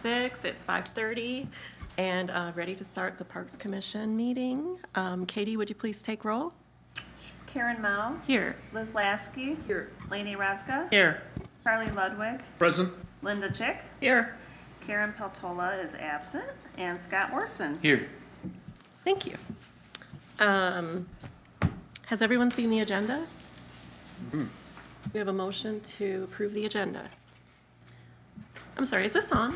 It's 5:30 and ready to start the Parks Commission meeting. Katie, would you please take roll? Karen Mao. Here. Liz Lasky. Here. Lainey Raska. Here. Charlie Ludwig. Present. Linda Chick. Here. Karen Peltola is absent. And Scott Morrison. Here. Thank you. Has everyone seen the agenda? We have a motion to approve the agenda. I'm sorry, is this on?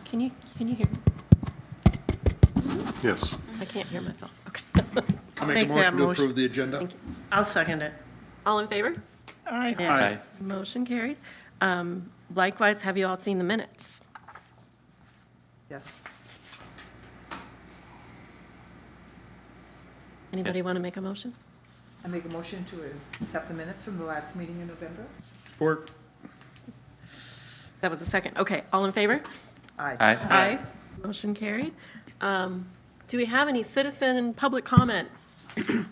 Can you hear? Yes. I can't hear myself. Okay. I'll make Make a that motion to motion. approve the agenda. Thank you. I'll second it. All in favor? Aye. Aye. Motion carried. Likewise, have you all seen the minutes? Yes. Anybody Yes. want to make a motion? I make a motion to accept the minutes from the last meeting in November. Support. That was a second. Okay, all in favor? Aye. Aye. Motion carried. Do we have any citizen public comments? No,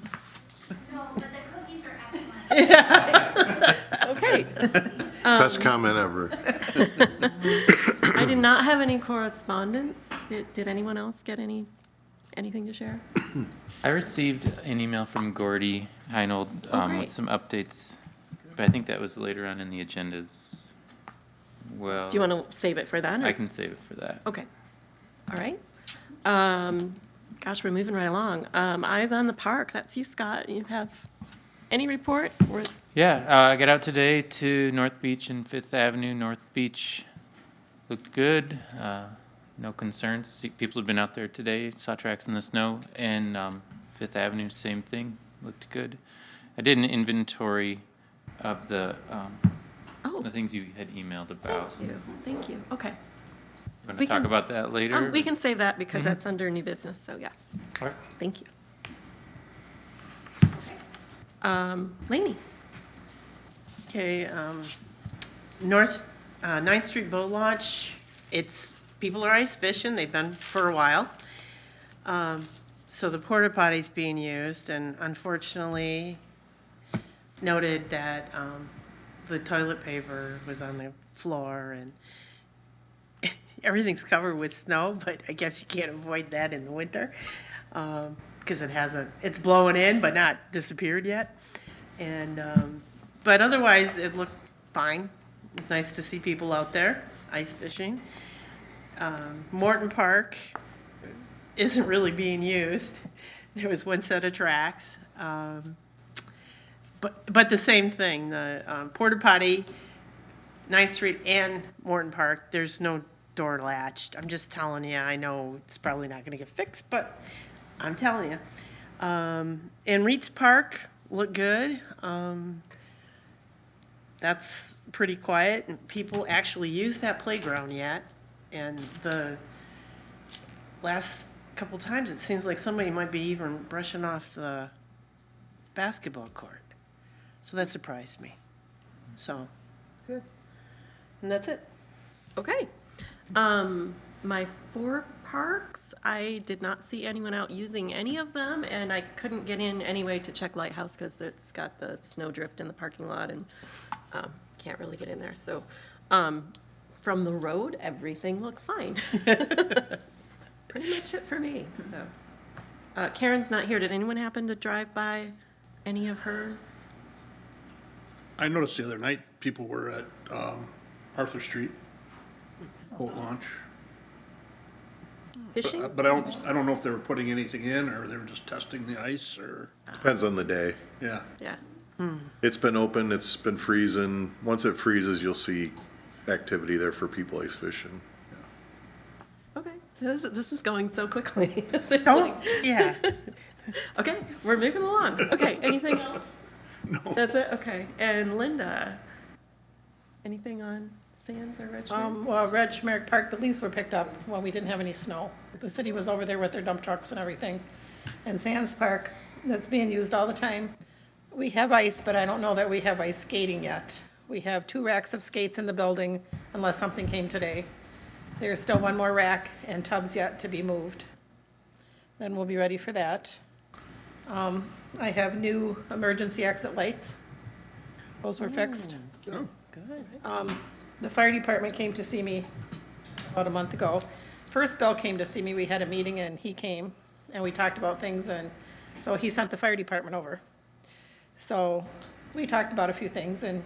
but the cookies are excellent. Okay. Best comment ever. I did not have any correspondence. Did anyone else get anything to share? I received an email from Gordy Heinold great. with some updates, but I think that was later on in the agendas. Well, Do you want to save it for then? or- I can save it for that. Okay. All right. Gosh, we're moving right along. Eyes on the Park. That's you, Scott. You have any report? Yeah, I got out today to North Beach and Fifth Avenue. North Beach looked good. No concerns. People have been out there today, saw tracks in the snow, and Fifth Avenue, same thing, looked good. I did an inventory of the Oh, things you had emailed about. thank you. Okay. Want We to talk can- about that later? We can save that because that's under new business, so yes. All right. Thank you. Lainey? Okay, North, 9th Street Boat Launch, people are ice fishing, they've been for a while. So the porta potty's being used, and unfortunately noted that, the toilet paper was on the floor, and everything's covered with snow, but I guess you can't avoid that in the winter, because it's blowing in, but not disappeared yet. And, but otherwise, it looked fine. It's nice to see people out there ice fishing. Morton Park isn't really being used. There was one set of tracks. But the same thing, the porta potty, 9th Street and Morton Park, there's no door latched. I'm just telling you, I know it's probably not gonna get fixed, but I'm telling you. And Reed's Park looked good. That's pretty quiet, and people actually use that playground yet. And the last couple times, it seems like somebody might be even brushing off the basketball court. So that surprised me. So, Good. and that's it. Okay. My 4 parks, I did not see anyone out using any of them, and I couldn't get in anyway to check Lighthouse because it's got the snowdrift in the parking lot and can't really get in there. So from the road, everything looked fine. That's pretty much it for me. So Karen's not here. Did anyone happen to drive by any of hers? I noticed the other night, people were at Arthur Street, boat launch. Fishing? But I don't know if they were putting anything in, or they were just testing the ice, or, Depends on the day. yeah. Yeah. It's been open, it's been freezing. Once it freezes, you'll see activity there for people ice fishing. Okay. So this is going so quickly. It's like- Yeah. Okay, we're moving along. Okay, anything else? No. That's it? Okay. And Linda, anything on Sands or Richmond? Well, Reg Merrick Park, the leaves were picked up when we didn't have any snow. The city was over there with their dump trucks and everything. And Sands Park, that's being used all the time. We have ice, but I don't know that we have ice skating yet. We have 2 racks of skates in the building, unless something came today. There's still 1 more rack and tubs yet to be moved. Then we'll be ready for that. I have new emergency exit lights. Those were fixed. Oh. Good. The fire department came to see me about a month ago. First, Bill came to see me, we had a meeting and he came and we talked about things, and so he sent the fire department over. So we talked about a few things, and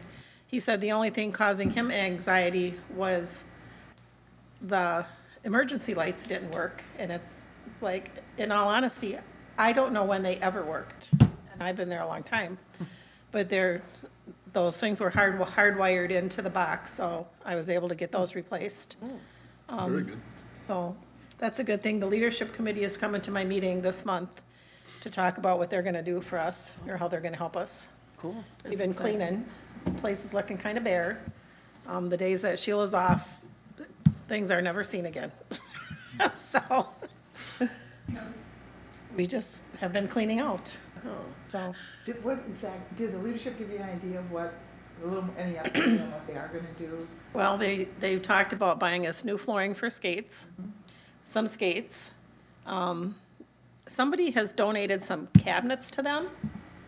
he said the only thing causing him anxiety was the emergency lights didn't work. And it's like, in all honesty, I don't know when they ever worked, and I've been there a long time. But those things were hardwired into the box, so I was able to get those replaced. Very good. So that's a good thing. The leadership committee is coming to my meeting this month to talk about what they're gonna do for us, or how they're gonna help us. Cool. We've been cleaning, the place is looking kind of bare. The days that Sheila's off, things are never seen again. So, we just have been cleaning out, so. Did the leadership give you an idea of any update on what they are gonna do? Well, they talked about buying us new flooring for skates, some skates. Somebody has donated some cabinets to them.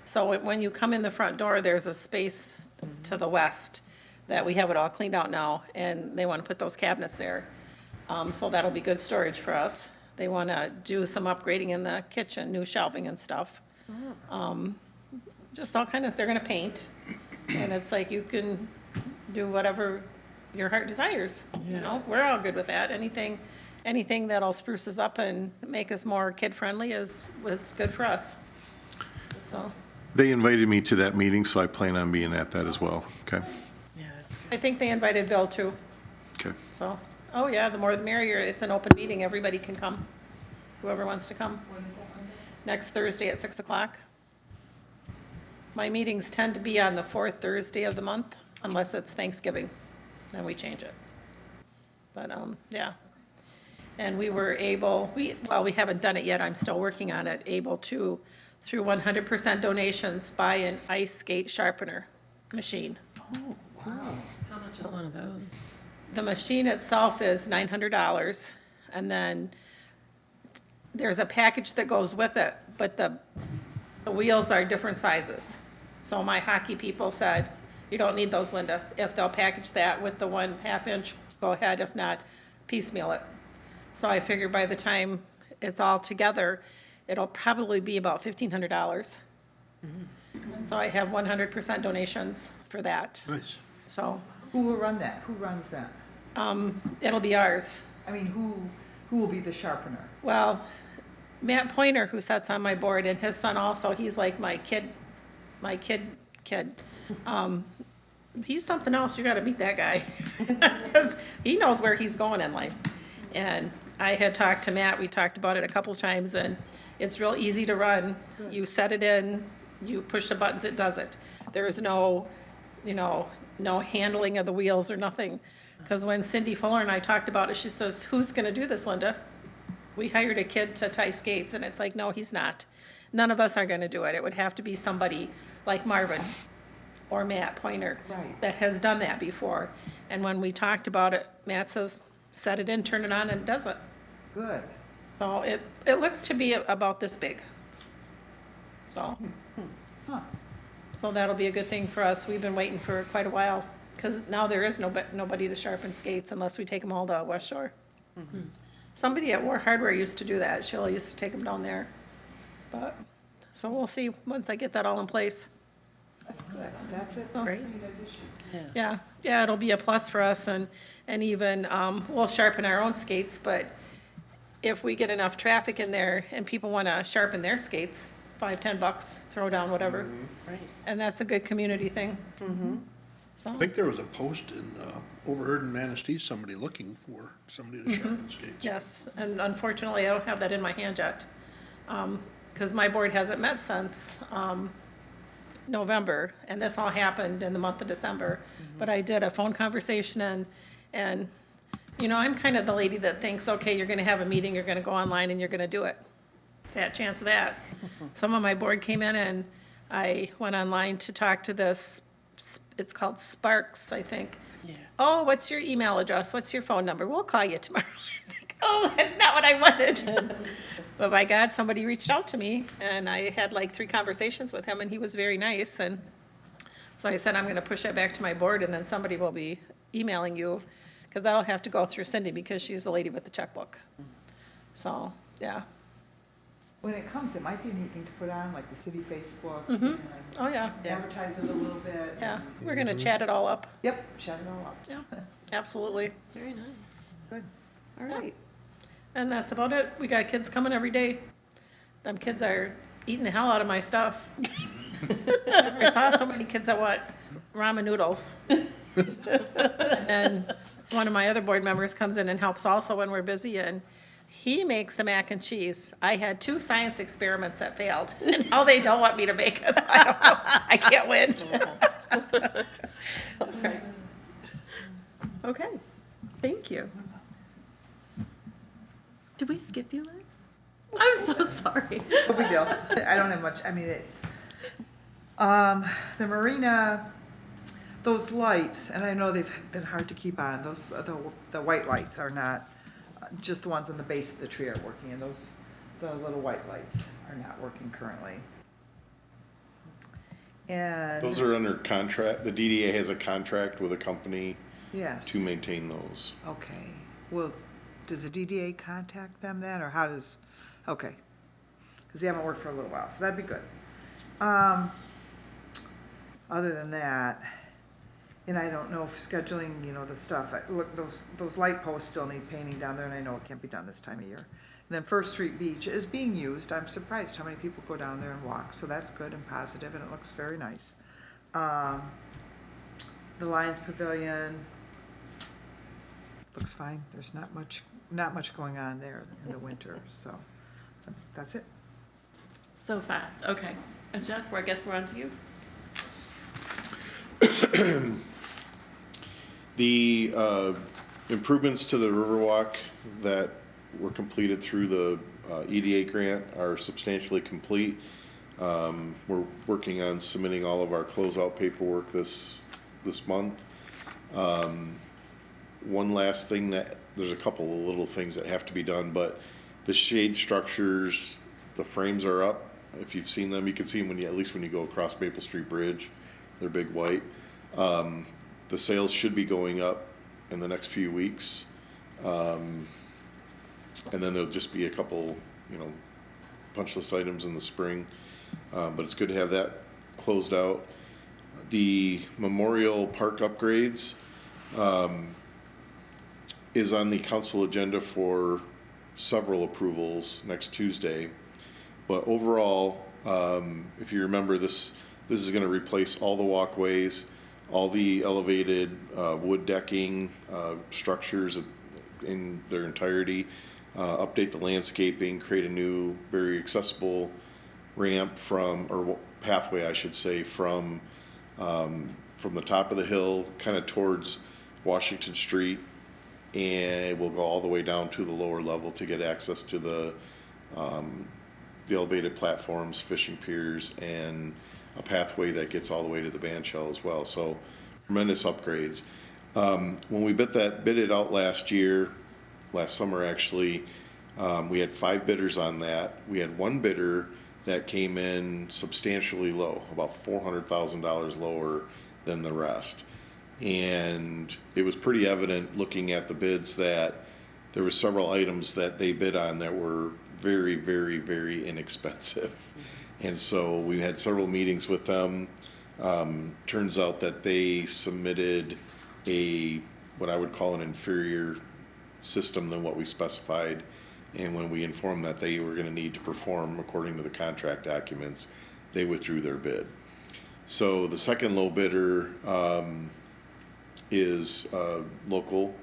So when you come in the front door, there's a space to the west that we have it all cleaned out now, and they want to put those cabinets there. So that'll be good storage for us. They want to do some upgrading in the kitchen, new shelving and stuff. Just all kinds of, they're gonna paint, and it's like you can do whatever your heart desires, you know? We're all good with that. Anything that'll spruce us up and make us more kid-friendly it's good for us. So, They invited me to that meeting, so I plan on being at that as well. Okay? Yeah, that's I think they invited Bill too, Okay. so, oh yeah, the more the merrier. It's an open meeting, everybody can come, whoever wants to come. Next Thursday at 6 o'clock. My meetings tend to be on the fourth Thursday of the month, unless it's Thanksgiving, then we change it. But, yeah. And we were able, we haven't done it yet, I'm still working on it, able to, through 100% donations, buy an ice skate sharpener machine. How much is one of those? The machine itself is $900, and then there's a package that goes with it, but the wheels are different sizes. So my hockey people said, you don't need those, Linda. If they'll package that with the 1/2 inch, go ahead. If not, piecemeal it. So I figure by the time it's all together, it'll probably be about $1,500. So I have 100% donations for that. Nice. So, Who will run that? Who runs that? it'll be ours. I mean, who will be the sharpener? Well, Matt Pointer, who sits on my board, and his son also, he's like my kid. He's something else, you gotta meet that guy. He knows where he's going in life. And I had talked to Matt, we talked about it a couple times, and it's real easy to run. You set it in, you push the buttons, it does it. There is no, no handling of the wheels or nothing. Because when Cindy Fuller and I talked about it, she says, who's gonna do this, Linda? We hired a kid to tie skates, and it's like, no, he's not. None of us are gonna do it. It would have to be somebody like Marvin or Matt Pointer Right. that has done that before. And when we talked about it, Matt says, set it in, turn it on, and it does it. Good. So it looks to be about this big. So, Huh. so that'll be a good thing for us. We've been waiting for quite a while, because now there is nobody to sharpen skates unless we take them all to West Shore. Somebody at War Hardware used to do that. Sheila used to take them down there. But, so we'll see once I get that all in place. That's good. That's it. Great. That's a neat addition. Yeah, it'll be a plus for us, and even, we'll sharpen our own skates, but if we get enough traffic in there and people wanna sharpen their skates, $5-10, throw down whatever. right. And that's a good community thing. I So, think there was a post overheard in Manistee, somebody looking for somebody to sharpen skates. yes, and unfortunately, I don't have that in my hand yet, because my board hasn't met since, November, and this all happened in the month of December. But I did a phone conversation, and, I'm kind of the lady that thinks, okay, you're gonna have a meeting, you're gonna go online and you're gonna do it. Fat chance of that. Some of my board came in and I went online to talk to this, it's called Sparks, I think. Yeah. Oh, what's your email address? What's your phone number? We'll call you tomorrow. I was like, oh, that's not what I wanted. But by God, somebody reached out to me, and I had like 3 conversations with him, and he was very nice. And so I said, I'm going to push that back to my board, and then somebody will be emailing you, because that'll have to go through Cindy because she's the lady with the checkbook. So, yeah. When it comes, it might be a neat thing to put on, like the city Facebook. and Oh, yeah. Advertise it a little bit. Yeah, we're gonna chat it all up. Yep, shut it all up. Yeah, absolutely. Very nice. Good. All right. And that's about it. We got kids coming every day. Them kids are eating the hell out of my stuff. I saw so many kids that want ramen noodles. And one of my other board members comes in and helps also when we're busy, and he makes the mac and cheese. I had 2 science experiments that failed, and now they don't want me to make it. So I don't know. I can't win. Okay. Okay, thank you. Did we skip you, Liz? I'm so sorry. No big deal. I don't have much, I mean, it's, the marina, those lights, and I know they've been hard to keep on, those, the white lights are not, just the ones on the base of the tree are working, and those, the little white lights are not working currently. And. Those are under contract, the DDA has a contract with a company Yes. to maintain those. Okay, well, does the DDA contact them then, or how does, okay. Because they haven't worked for a little while, so that'd be good. Other than that, and I don't know if scheduling, you know, the stuff, look, those light posts still need painting down there, and I know it can't be done this time of year. And then First Street Beach is being used, I'm surprised how many people go down there and walk, so that's good and positive, and it looks very nice. The Lions Pavilion looks fine, there's not much going on there in the winter, so that's it. So fast, okay. Jeff, I guess we're on to you. The improvements to the Riverwalk that were completed through the EDA grant are substantially complete. We're working on submitting all of our closeout paperwork this month. One last thing there's a couple of little things that have to be done, but the shade structures, the frames are up. If you've seen them, you can see them at least when you go across Maple Street Bridge. They're big white. The sales should be going up in the next few weeks. And then there'll just be a couple, punch list items in the spring. But it's good to have that closed out. The Memorial Park upgrades is on the council agenda for several approvals next Tuesday. But overall, if you remember, this is going to replace all the walkways, all the elevated wood decking structures in their entirety, update the landscaping, create a new, very accessible ramp or pathway, I should say, from the top of the hill, kind of towards Washington Street, and we'll go all the way down to the lower level to get access to the elevated platforms, fishing piers, and a pathway that gets all the way to the band shell as well. So tremendous upgrades. When we bid it out last summer actually, we had 5 bidders on that. We had one bidder that came in substantially low, about $400,000 lower than the rest. And it was pretty evident looking at the bids that there were several items that they bid on that were very, very, very inexpensive. And so we had several meetings with them. Turns out that they submitted what I would call an inferior system than what we specified. And when we informed that they were going to need to perform according to the contract documents, they withdrew their bid. So the second low bidder is local,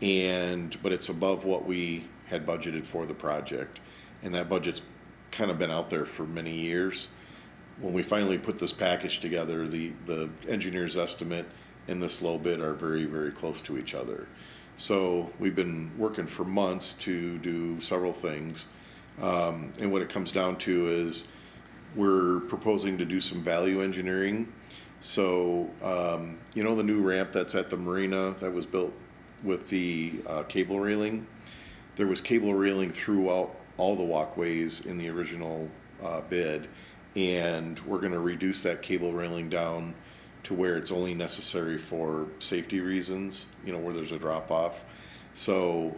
but it's above what we had budgeted for the project. And that budget's kind of been out there for many years. When we finally put this package together, the engineer's estimate and this low bid are very, very close to each other. So we've been working for months to do several things. And what it comes down to is we're proposing to do some value engineering. So, the new ramp that's at the marina that was built with the cable railing, there was cable railing throughout all the walkways in the original bid. And we're going to reduce that cable railing down to where it's only necessary for safety reasons, you know, where there's a drop off. So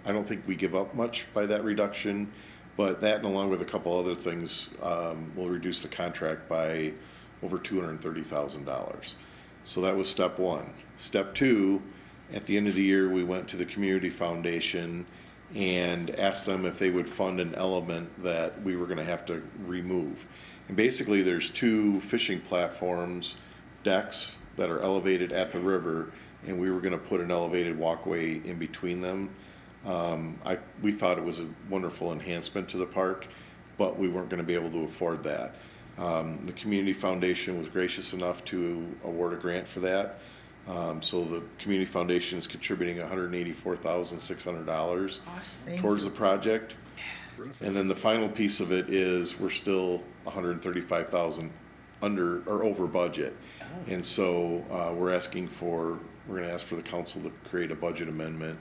I don't think we give up much by that reduction, but that and along with a couple other things will reduce the contract by over $230,000. So that was step one. Step two, at the end of the year, we went to the Community Foundation and asked them if they would fund an element that we were going to have to remove. And basically there's two fishing platforms, decks that are elevated at the river, and we were going to put an elevated walkway in between them. We thought it was a wonderful enhancement to the park, but we weren't going to be able to afford that. The Community Foundation was gracious enough to award a grant for that. So the Community Foundation is contributing $184,600 towards the project. And then the final piece of it is we're still $135,000 under or over budget. And so we're going to ask for the council to create a budget amendment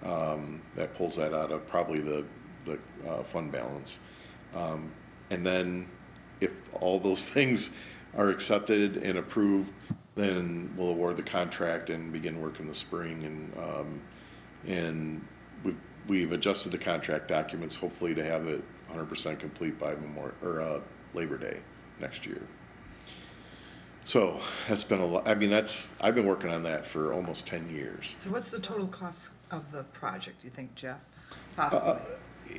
that pulls that out of probably the fund balance. And then if all those things are accepted and approved, then we'll award the contract and begin work in the spring. And we've adjusted the contract documents, hopefully to have it 100% complete by Labor Day next year. So that's been a lot. I mean, I've been working on that for almost 10 years. So what's the total cost of the project, do you think, Jeff? Possibly,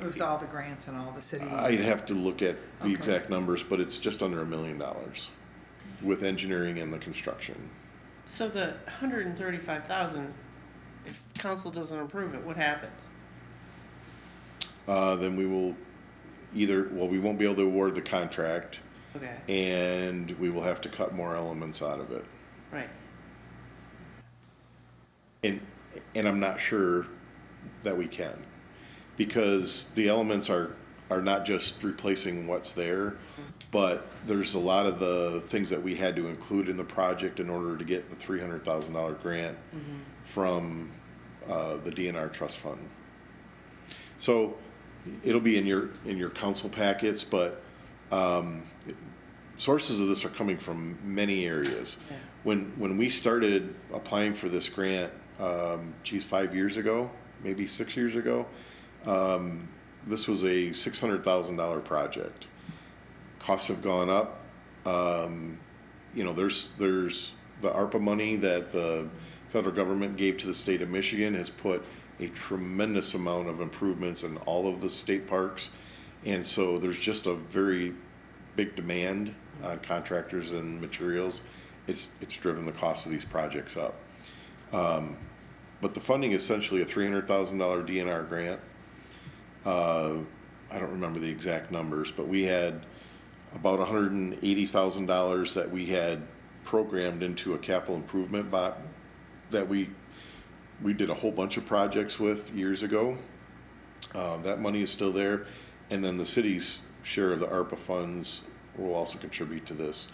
with all the grants and all the city? I'd have to look at the Okay. exact numbers, but it's just under $1 million with engineering and the construction. So the 135,000, if council doesn't approve it, what happens? Then we will we won't be able to award the contract, Okay, and we will have to cut more elements out of it. right. And I'm not sure that we can, because the elements are not just replacing what's there, but there's a lot of the things that we had to include in the project in order to get the $300,000 grant from the DNR trust fund. So it'll be in your council packets, but sources of this are coming from many areas. Yeah. When we started applying for this grant, 5 years ago, maybe 6 years ago, this was a $600,000 project. Costs have gone up. There's the ARPA money that the federal government gave to the state of Michigan has put a tremendous amount of improvements in all of the state parks. And so there's just a very big demand on contractors and materials. It's driven the cost of these projects up. But the funding is essentially a $300,000 DNR grant. I don't remember the exact numbers, but we had about $180,000 that we had programmed into a capital improvement bot that we did a whole bunch of projects with years ago. That money is still there. And then the city's share of the ARPA funds will also contribute to this.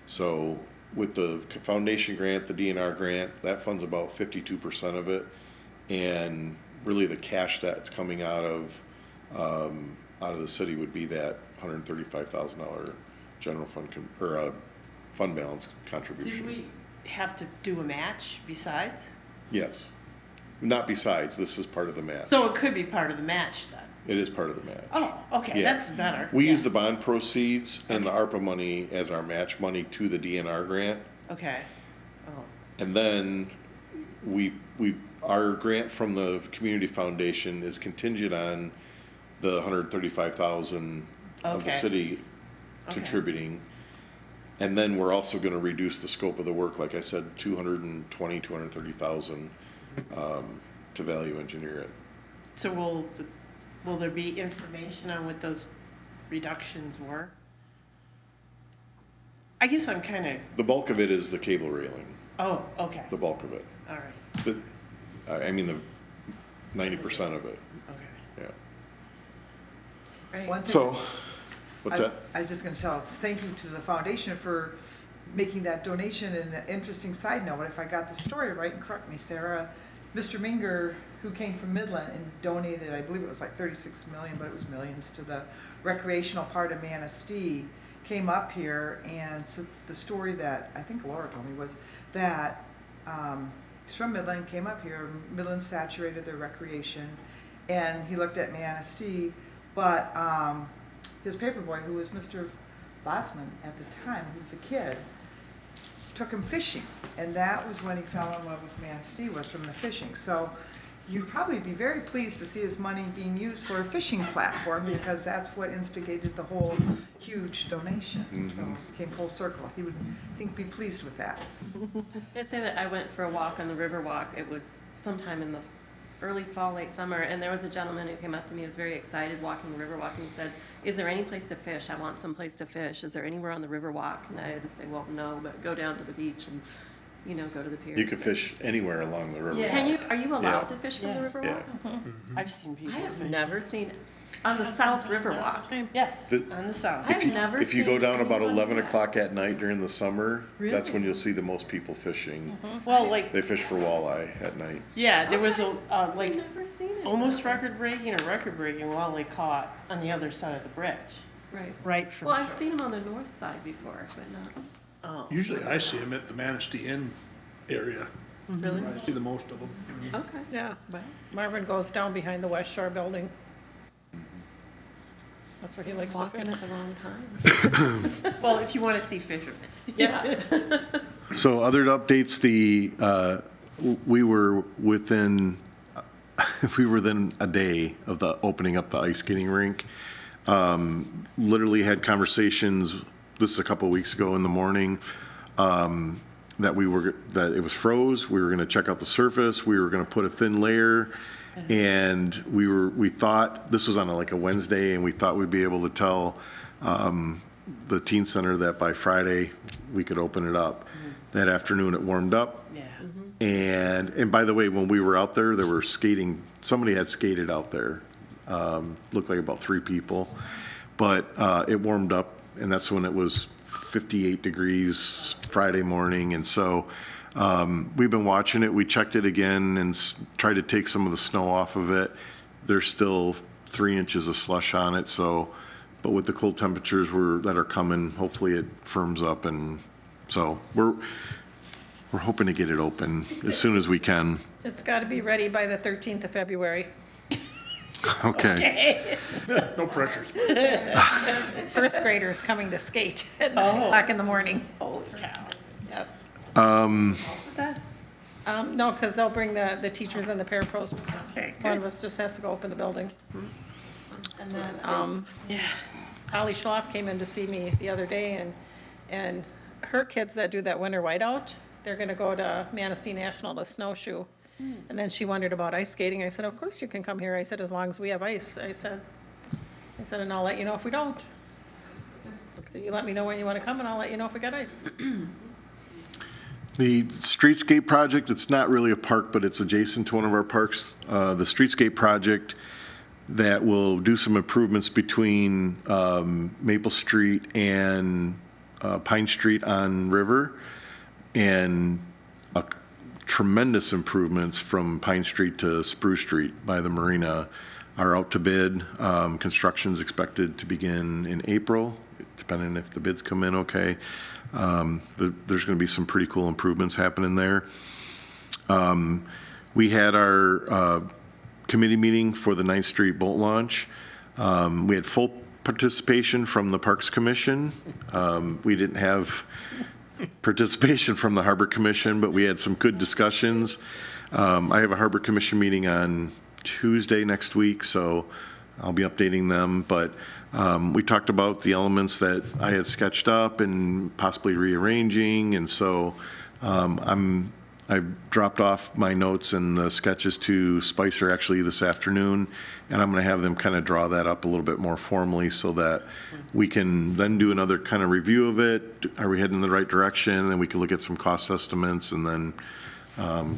So with the foundation grant, the DNR grant, that funds about 52% of it. And really the cash that's coming out of the city would be that $135,000 general fund fund balance contribution. Did we have to do a match besides? Yes. Not besides, this is part of the match. So it could be part of the match then? It is part of the match. Oh, okay, Yeah. that's better. We Yeah. use the bond proceeds and the ARPA money as our match money to the DNR grant. Okay. Oh, And then our grant from the Community Foundation is contingent on the $135,000 of the Okay. city Okay. contributing. And then we're also gonna reduce the scope of the work, like I said, $230,000 to value engineer it. so will there be information on what those reductions were? I guess I'm kind of, The bulk of it is the cable railing, oh, okay, the bulk of it. all right, I mean, the 90% of it, okay. yeah. Right. One thing So, is- what's that? I'm just gonna tell, thank you to the foundation for making that donation. And an interesting side note, if I got the story right, and correct me, Sarah, Mr. Minger, who came from Midland and donated, I believe it was like 36 million, but it was millions, to the recreational part of Manistee, came up here, and so the story that I think Laura told me was that he's from Midland, came up here, Midland saturated their recreation, and he looked at Manistee, but his paperboy, who was Mr. Bossman at the time, he was a kid, took him fishing, and that was when he fell in love with Manistee, was from the fishing. So you'd probably be very pleased to see his money being used for a fishing platform, because that's what instigated the whole huge donation. So it came full circle. He would, I think, be pleased with that. I say that I went for a walk on the river walk. It was sometime in the early fall, late summer, and there was a gentleman who came up to me, he was very excited walking the river walk, and he said, "Is there any place to fish? I want some place to fish. Is there anywhere on the river walk?" And I had to say, well, no, but go down to the beach and, you know, go to the pier. You can fish anywhere along the river. Can you, are you allowed Yeah. to fish from the Yeah. river Yeah. walk? I've seen people I have fish. never seen, on the South River Walk. Yes, The- on the south. I've never If you go seen down about anyone 11 do that. o'clock at night during the summer, that's when Really? you'll see the most people fishing. Well, like, They fish for walleye at night. yeah, there was a, I've like, never seen it. almost record-breaking walleye caught on the other side of the bridge, Right. right from Well, I've shore. seen them on the north side before, but not, Oh. Usually I see them at the Manistee Inn area. really? I see the most of them. Okay. Yeah, Well, Marvin goes down behind the West Shore building. That's where he likes to walking fish. at the wrong times. Well, if you want to see fishermen. Yeah. So other updates, we were within a day of the opening up the ice skating rink. Literally had conversations, this is a couple of weeks ago in the morning, that it was froze. We were gonna check out the surface. We were gonna put a thin layer. And we thought, this was on like a Wednesday, and we thought we'd be able to tell the teen center that by Friday we could open it up. That afternoon it warmed up. Yeah. And by the way, when we were out there, there were somebody had skated out there. Looked like about 3 people. But it warmed up, and that's when it was 58 degrees Friday morning. And so we've been watching it. We checked it again and tried to take some of the snow off of it. There's still 3 inches of slush on it. So, but with the cold temperatures that are coming, hopefully it firms up. And so we're hoping to get it open as soon as we can. It's got to be ready by the 13th of February. Okay. No pressures. First graders coming to skate at 9 o'clock in the morning. Holy cow. Yes. That- No, because they'll bring the teachers and the parapros. Okay, One good. of us just has to go open the building. And then, Yeah. Holly Schloff came in to see me the other day, and her kids that do that winter whiteout, they're gonna go to Manistee National to snowshoe. And then she wondered about ice skating. I said, of course you can come here. I said, as long as we have ice. I said, and I'll let you know if we don't. So you let me know when you wanna come, and I'll let you know if we got ice. The streetscape project, it's not really a park, but it's adjacent to one of our parks. The streetscape project that will do some improvements between Maple Street and Pine Street on River, and tremendous improvements from Pine Street to Spruce Street by the marina are out to bid. Construction's expected to begin in April, depending if the bids come in okay. There's going to be some pretty cool improvements happening there. We had our committee meeting for the 9th Street boat launch. We had full participation from the Parks Commission. We didn't have participation from the Harbor Commission, but we had some good discussions. I have a Harbor Commission meeting on Tuesday next week, so I'll be updating them. But we talked about the elements that I had sketched up and possibly rearranging, and so I've dropped off my notes and the sketches to Spicer actually this afternoon, and I'm going to have them kind of draw that up a little bit more formally so that we can then do another kind of review of it. Are we heading in the right direction? And we can look at some cost estimates and then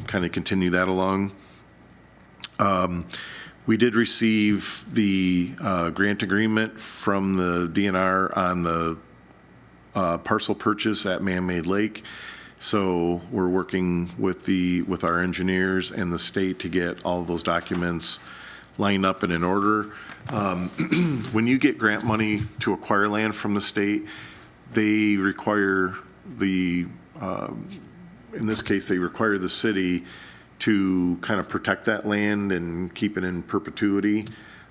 kind of continue that along. We did receive the grant agreement from the DNR on the parcel purchase at Man-Made Lake. So we're working with our engineers and the state to get all of those documents lined up and in order. When you get grant money to acquire land from the state, they require in this case, they require the city to kind of protect that land and keep it in perpetuity.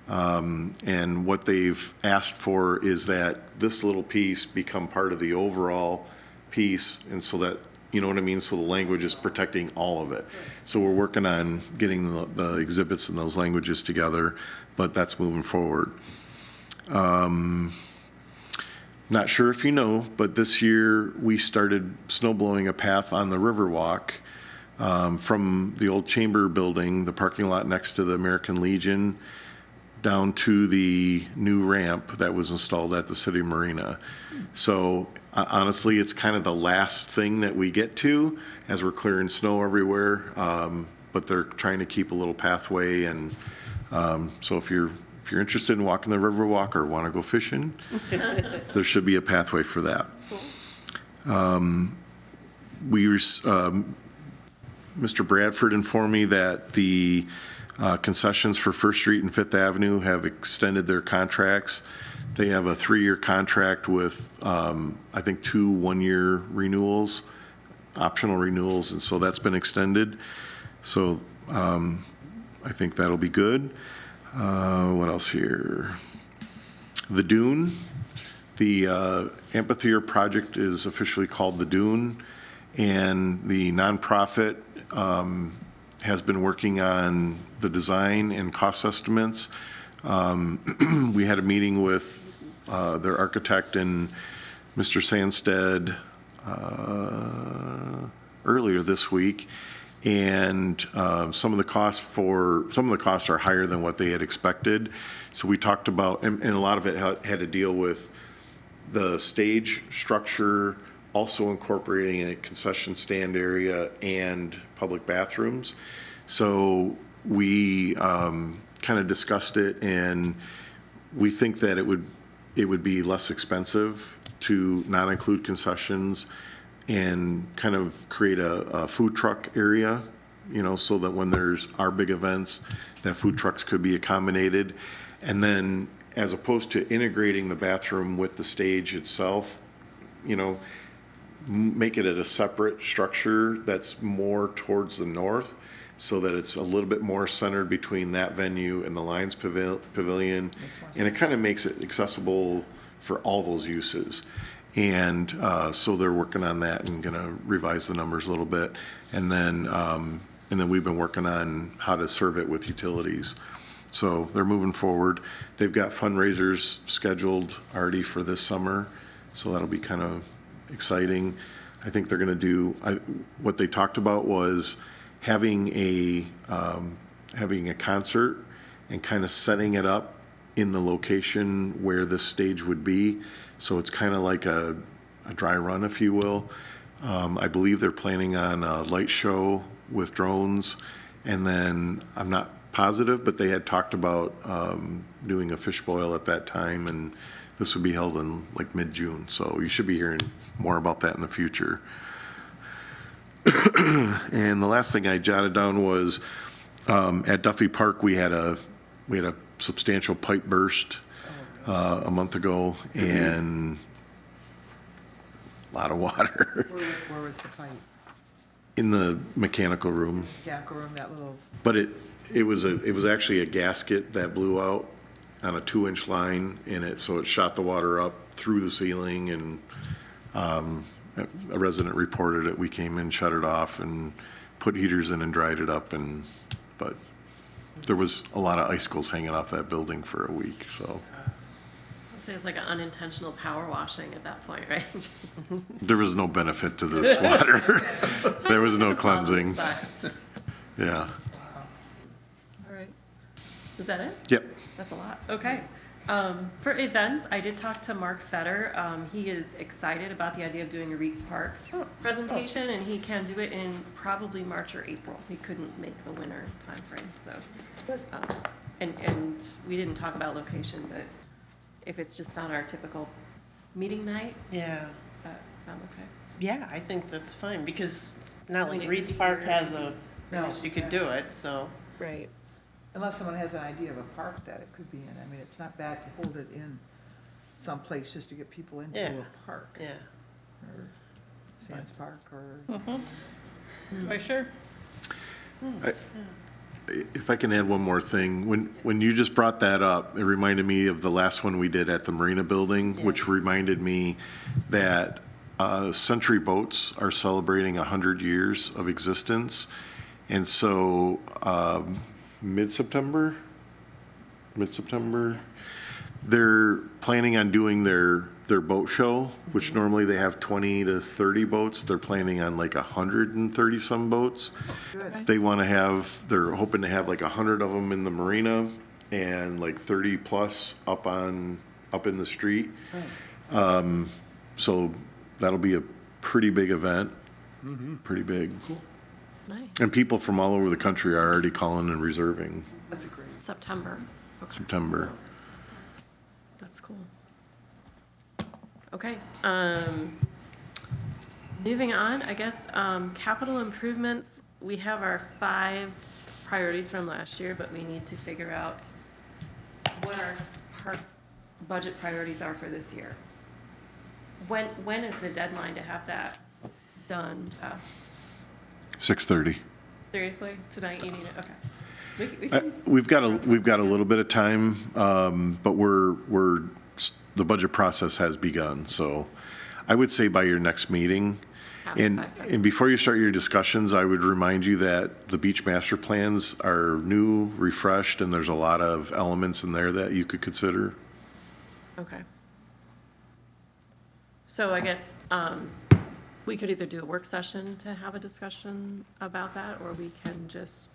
And what they've asked for is that this little piece become part of the overall piece, and so that, you know what I mean? So the language is protecting all of it. So we're working on getting the exhibits in those languages together, but that's moving forward. Not sure if you know, but this year we started snow blowing a path on the Riverwalk from the old Chamber building, the parking lot next to the American Legion, down to the new ramp that was installed at the City Marina. So honestly, it's kind of the last thing that we get to as we're clearing snow everywhere. But they're trying to keep a little pathway, and so if you're interested in walking the Riverwalk or want to go fishing, there should be a pathway for that. Mr. Bradford informed me that the concessions for First Street and Fifth Avenue have extended their contracts. They have a 3-year contract with, I think, 2 one-year renewals, optional renewals, and so that's been extended. So I think that'll be good. What else here? The Dune. The amphitheater project is officially called The Dune, and the nonprofit has been working on the design and cost estimates. We had a meeting with their architect and Mr. Sandstead earlier this week, and some of the costs are higher than what they had expected. So we talked about, and a lot of it had to deal with the stage structure, also incorporating a concession stand area and public bathrooms. So we kind of discussed it, and we think that it would be less expensive to not include concessions and kind of create a food truck area, so that when there's our big events, that food trucks could be accommodated. And then as opposed to integrating the bathroom with the stage itself, make it at a separate structure that's more towards the north, so that it's a little bit more centered between that venue and the Lions Pavilion. And it kind of makes it accessible for all those uses. And so they're working on that and going to revise the numbers a little bit. And then we've been working on how to serve it with utilities. So they're moving forward. They've got fundraisers scheduled already for this summer, so that'll be kind of exciting. I think they're going to do, what they talked about was having a concert and kind of setting it up in the location where this stage would be. So it's kind of like a dry run, if you will. I believe they're planning on a light show with drones, and then I'm not positive, but they had talked about doing a fish boil at that time, and this would be held in like mid-June. So you should be hearing more about that in the future. And the last thing I jotted down was at Duffy Park we had a substantial pipe burst a month ago, and a lot of water Where was the fight? in the mechanical room. Mechanical room, that little, But it was actually a gasket that blew out on a 2-inch line in it, so it shot the water up through the ceiling, and a resident reported it. We came in, shut it off, and put heaters in and dried it up, but there was a lot of icicles hanging off that building for a week, so. So it's like an unintentional power washing at that point, right? There was no benefit to this water. There was no cleansing. Yeah. All right. Is that it? Yep. That's a lot. Okay. For events, I did talk to Mark Fetter. He is excited about the idea of doing a Reeds Park presentation, and he can do it in probably March or April. He couldn't make the winter timeframe, so. And we didn't talk about location, but if it's just on our typical meeting night, Yeah, does that sound okay? yeah, I think that's fine, because it's not I mean, like it Reed's could be Park here, has it could a, you could do it, so. Right. unless someone has an idea of a park that it could be in. I mean, it's not bad to hold it in someplace just to get people into Yeah. a park. Yeah. Or Sands Park or, For sure. If I can add one more thing, when you just brought that up, it reminded me of the last one we did at the Marina Building, which reminded me that Century Boats are celebrating 100 years of existence. And so mid-September, they're planning on doing their boat show, which normally they have 20 to 30 boats. They're planning on like 130 some boats. good. They want to have, they're hoping to have like 100 of them in the marina and like 30 plus up in the street. So that'll be a pretty big event, pretty big. Nice. And people from all over the country are already calling and reserving That's a great. September. Okay, September. that's cool. Okay, moving on, I guess, capital improvements, we have our 5 priorities from last year, but we need to figure out what our park budget priorities are for this year. When is the deadline to have that done, Jeff? 6:30. Seriously, tonight you need it, okay. We can, We've got a little bit of time, but the budget process has begun. So I would say by your next meeting. And before you start your discussions, I would remind you that the beach master plans are new, refreshed, and there's a lot of elements in there that you could consider. okay. So I guess, we could either do a work session to have a discussion about that, or we can just,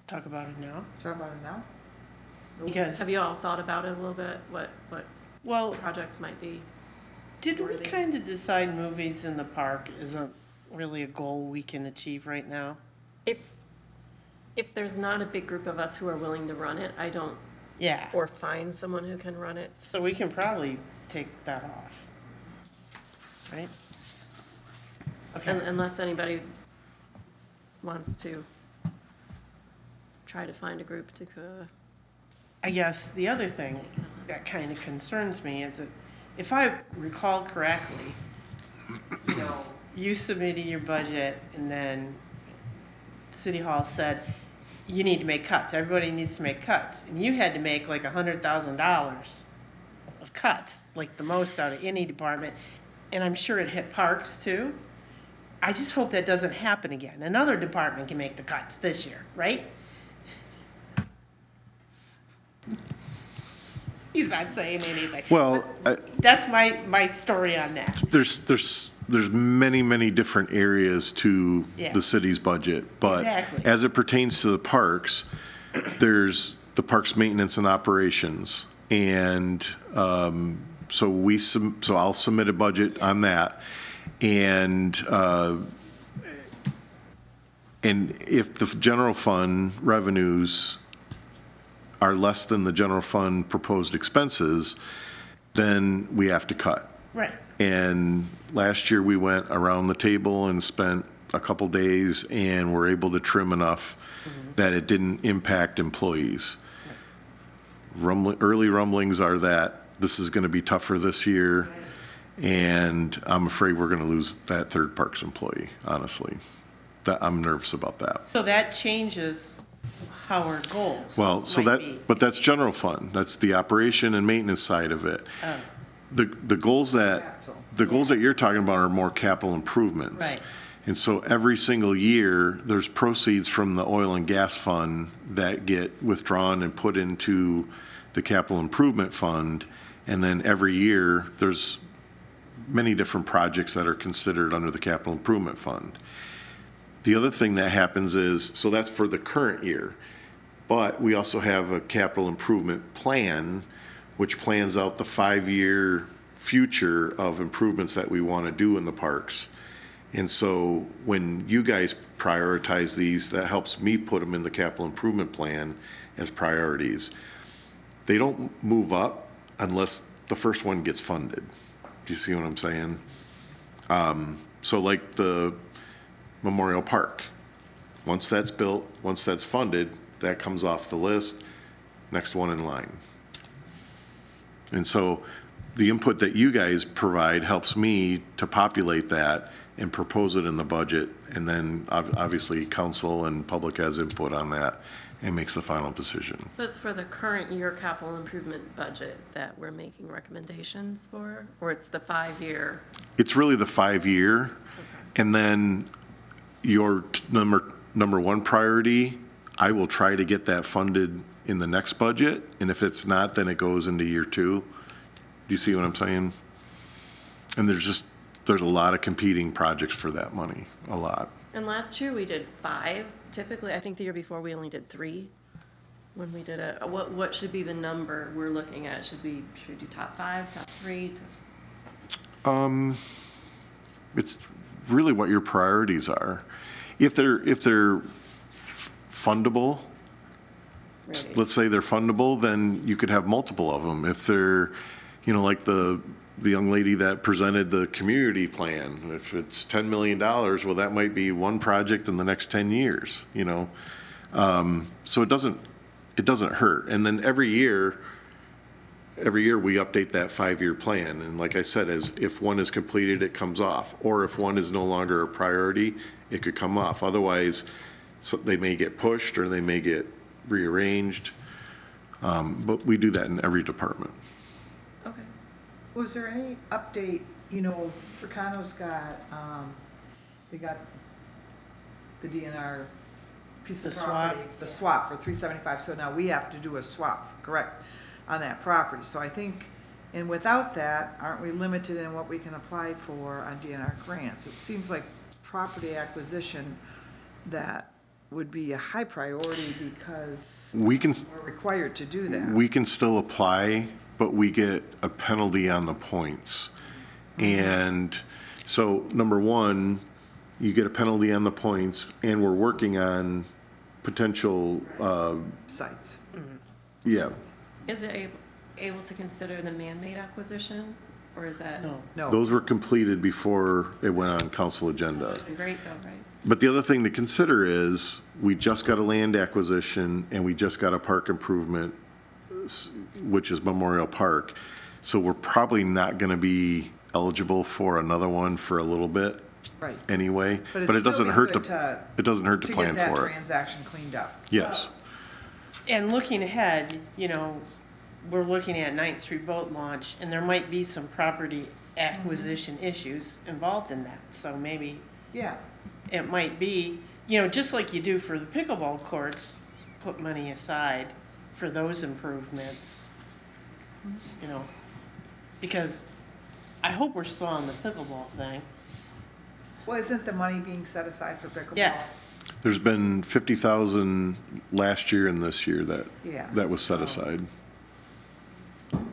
Talk about it now. Talk about it now? Because, have you all thought about it a little bit, what well, projects might be? did we worthy? kind of decide movies in the park isn't really a goal we can achieve right now? If there's not a big group of us who are willing to run it, I don't, Yeah. or find someone who can run it. So we can probably take that off. Right? Okay. Unless anybody wants to try to find a group to, I guess the other thing that kind of concerns me is that if I recall correctly, you submitted your budget and then City Hall said, you need to make cuts. Everybody needs to make cuts. And you had to make like $100,000 of cuts, like the most out of any department. And I'm sure it hit parks too. I just hope that doesn't happen again. Another department can make the cuts this year, right? He's not saying anything. Well, That's my story on that. there's many different areas to Yeah. the city's budget, but Exactly. as it pertains to the parks, there's the parks maintenance and operations, and so I'll submit a budget on that, and if the general fund revenues are less than the general fund proposed expenses, then we have to cut. Right. And last year, we went around the table and spent a couple days and were able to trim enough that it didn't impact employees. Early rumblings are that this is going to be tougher this year, and I'm afraid we're going to lose that third parks employee, honestly. I'm nervous about that. So that changes how our goals Well, so might be. but that's general fund. That's the operation and maintenance side of it. Oh, The goals that you're talking about are more capital improvements. Right. And so every single year, there's proceeds from the oil and gas fund that get withdrawn and put into the capital improvement fund. And then every year, there's many different projects that are considered under the capital improvement fund. The other thing that happens is, so that's for the current year, but we also have a capital improvement plan, which plans out the 5-year future of improvements that we want to do in the parks. And so when you guys prioritize these, that helps me put them in the capital improvement plan as priorities. They don't move up unless the first one gets funded. Do you see what I'm saying? So like the Memorial Park, once that's built, once that's funded, that comes off the list, next one in line. And so the input that you guys provide helps me to populate that and propose it in the budget. And then obviously council and public has input on that and makes the final decision. So it's for the current year capital improvement budget that we're making recommendations for, or it's the 5-year? It's really the 5-year. And then your number one priority, I will try to get that funded in the next budget. And if it's not, then it goes into year 2. Do you see what I'm saying? And there's a lot of competing projects for that money, a lot. And last year we did 5. Typically, I think the year before we only did 3. When we did what should be the number we're looking at? Should we do top 5, top 3? It's really what your priorities are. If they're fundable, Right. let's say they're fundable, then you could have multiple of them. If they're, like the young lady that presented the community plan, if it's $10 million, well, that might be one project in the next 10 years, So it doesn't hurt. And then every year we update that 5-year plan. And like I said, if one is completed, it comes off. Or if one is no longer a priority, it could come off. Otherwise, so they may get pushed or they may get rearranged. But we do that in every department. Okay. Was there any update, Fricano's got, they got the DNR piece of The swap. property, the swap for $375, so now we have to do a swap, correct, on that property, so I think, and without that, aren't we limited in what we can apply for on DNR grants? It seems like property acquisition that would be a high priority because We can, we're required to do that. we can still apply, but we get a penalty on the points. And so, number one, you get a penalty on the points, and we're working on potential, Sites. yeah, Is it able to consider the man-made acquisition, or is that? No. those were completed before it went on council agenda. Great, though, right? But the other thing to consider is, we just got a land acquisition, and we just got a park improvement, which is Memorial Park. So we're probably not gonna be eligible for another one for a little bit Right. anyway. But it'd it doesn't still be hurt good to, it doesn't hurt to plan get that for it. transaction cleaned up. Yes. And looking ahead, we're looking at 9th Street boat launch, and there might be some property acquisition issues involved in that. So maybe Yeah. it might be, just like you do for the pickleball courts, put money aside for those improvements, because I hope we're still on the pickleball thing. Well, isn't the money being set aside for pickleball? Yeah. There's been 50,000 last year and this year Yeah. that was set aside.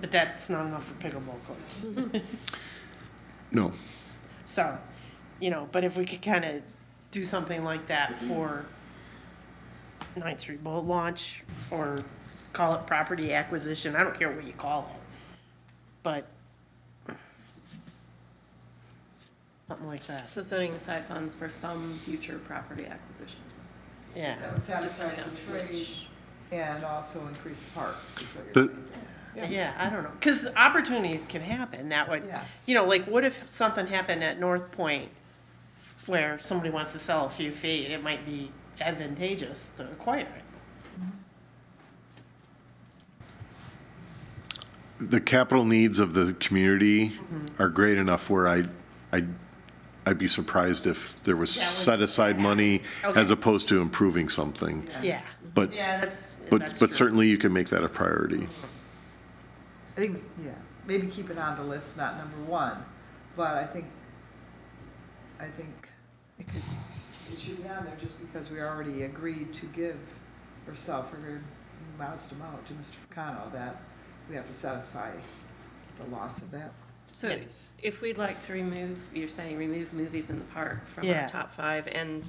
But that's not enough for pickleball courts. No, So, but if we could kind of do something like that for 9th Street boat launch, or call it property acquisition, I don't care what you call it. But something like that, So setting aside funds for some future property acquisition. yeah. That would satisfy Depending on the trade which- and also increase the park, is what you're The- saying. Yeah, I don't know, because opportunities can happen, that would, Yes. like, what if something happened at North Point where somebody wants to sell a few feet, it might be advantageous to acquire it. the capital needs of the community are great enough where I'd be surprised if there was That would- set aside money Okay. as opposed to improving something. Yeah, But, yeah, that's but true. certainly you can make that a priority. I think, yeah, maybe keep it on the list, not number 1, but I think it should be on there just because we already agreed to give ourselves a very modest amount to Mr. Fricano, that we have to satisfy the loss of that. So Yes. if we'd like to you're saying remove movies in the park from Yeah. our top 5 and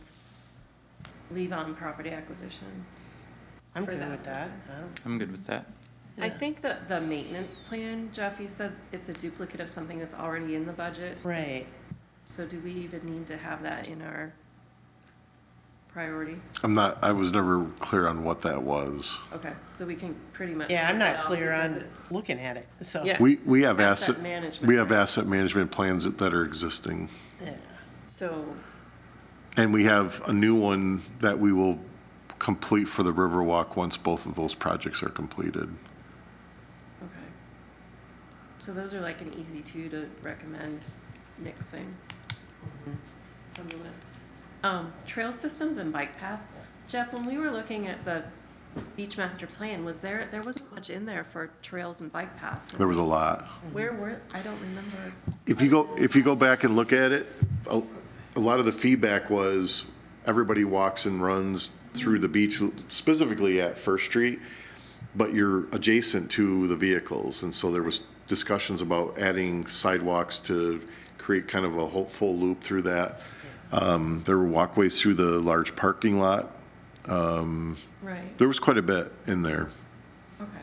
leave on property acquisition? I'm for good that with that. purpose. I'm good with that. I think that the maintenance plan, Jeff, you said it's a duplicate of something that's already in the budget. Right. So do we even need to have that in our priorities? I was never clear on what that was. Okay, so we can pretty much. Yeah, I'm take that not out clear because on it's- looking at it, so. Yeah. We have Asset asset, management, we have right. asset management plans that are existing. Yeah. So, And we have a new one that we will complete for the Riverwalk once both of those projects are completed. okay. So those are like an easy two to recommend nixing from the list. Trail systems and bike paths. Jeff, when we were looking at the beach master plan, there wasn't much in there for trails and bike paths. There was a lot. Where were, I don't remember. If you go back and look at it, a lot of the feedback was everybody walks and runs through the beach, specifically at First Street, but you're adjacent to the vehicles. And so there was discussions about adding sidewalks to create kind of a whole full loop through that. There were walkways through the large parking lot. Right, There was quite a bit in there. okay.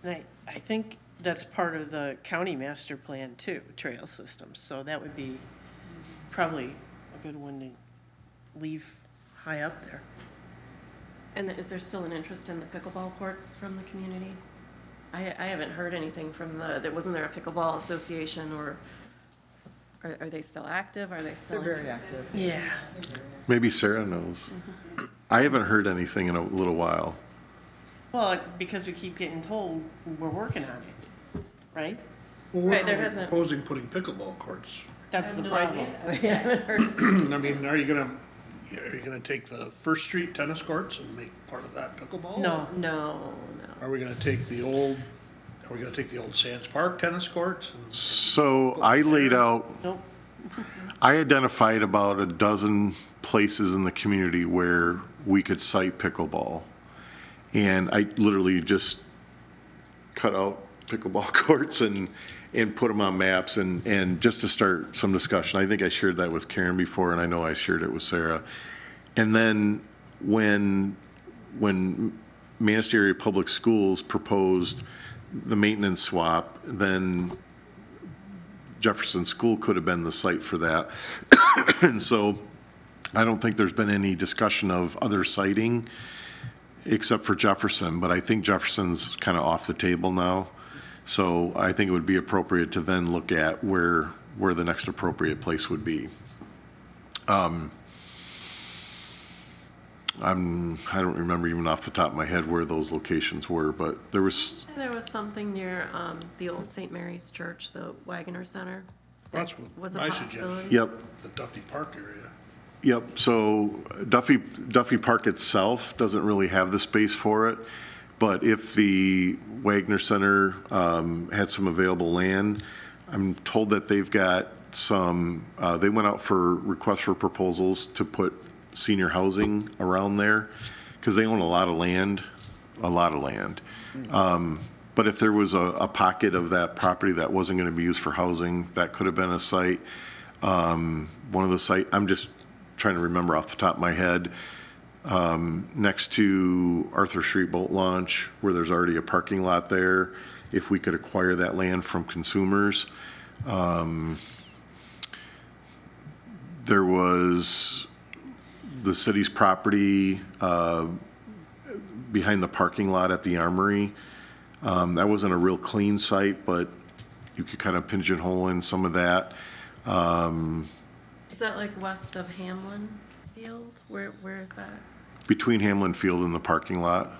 And I think that's part of the county master plan too, trail systems, so that would be probably a good one to leave high up there. And is there still an interest in the pickleball courts from the community? I haven't heard anything from wasn't there a pickleball association, or are they still active? Are they still? They're very interested? active. Yeah. Maybe Sarah knows. I haven't heard anything in a little while. Well, because we keep getting told we're working on it, right? Well, Right, we're there hasn't- proposing putting pickleball courts. That's the No problem. idea. I haven't heard. I mean, are you gonna take the First Street tennis courts and make part of that pickleball? No, No. Are we gonna take the old Sands Park tennis courts? So I laid out, nope. I identified about a dozen places in the community where we could site pickleball. And I literally just cut out pickleball courts and put them on maps and just to start some discussion. I think I shared that with Karen before, and I know I shared it with Sarah. And then when Manistee Area Public Schools proposed the maintenance swap, then Jefferson School could have been the site for that. And so I don't think there's been any discussion of other siting except for Jefferson, but I think Jefferson's kind of off the table now. So I think it would be appropriate to then look at where the next appropriate place would be. I don't remember even off the top of my head where those locations were, but there was, There was something near the old St. Mary's Church, the Wagoner Center. That's Was what a my possibility. suggestion. yep, The Duffy Park area. yep. So Duffy Park itself doesn't really have the space for it, but if the Wagner Center had some available land, I'm told that they've got some, they went out for requests for proposals to put senior housing around there, because they own a lot of land. But if there was a pocket of that property that wasn't going to be used for housing, that could have been a site. One of the site, I'm just trying to remember off the top of my head, next to Arthur Street Boat Launch, where there's already a parking lot there, if we could acquire that land from consumers. There was the city's property behind the parking lot at the Armory. That wasn't a real clean site, but you could kind of pigeonhole in some of that. Is that like west of Hamlin Field? Where is that? Between Hamlin Field and the parking lot,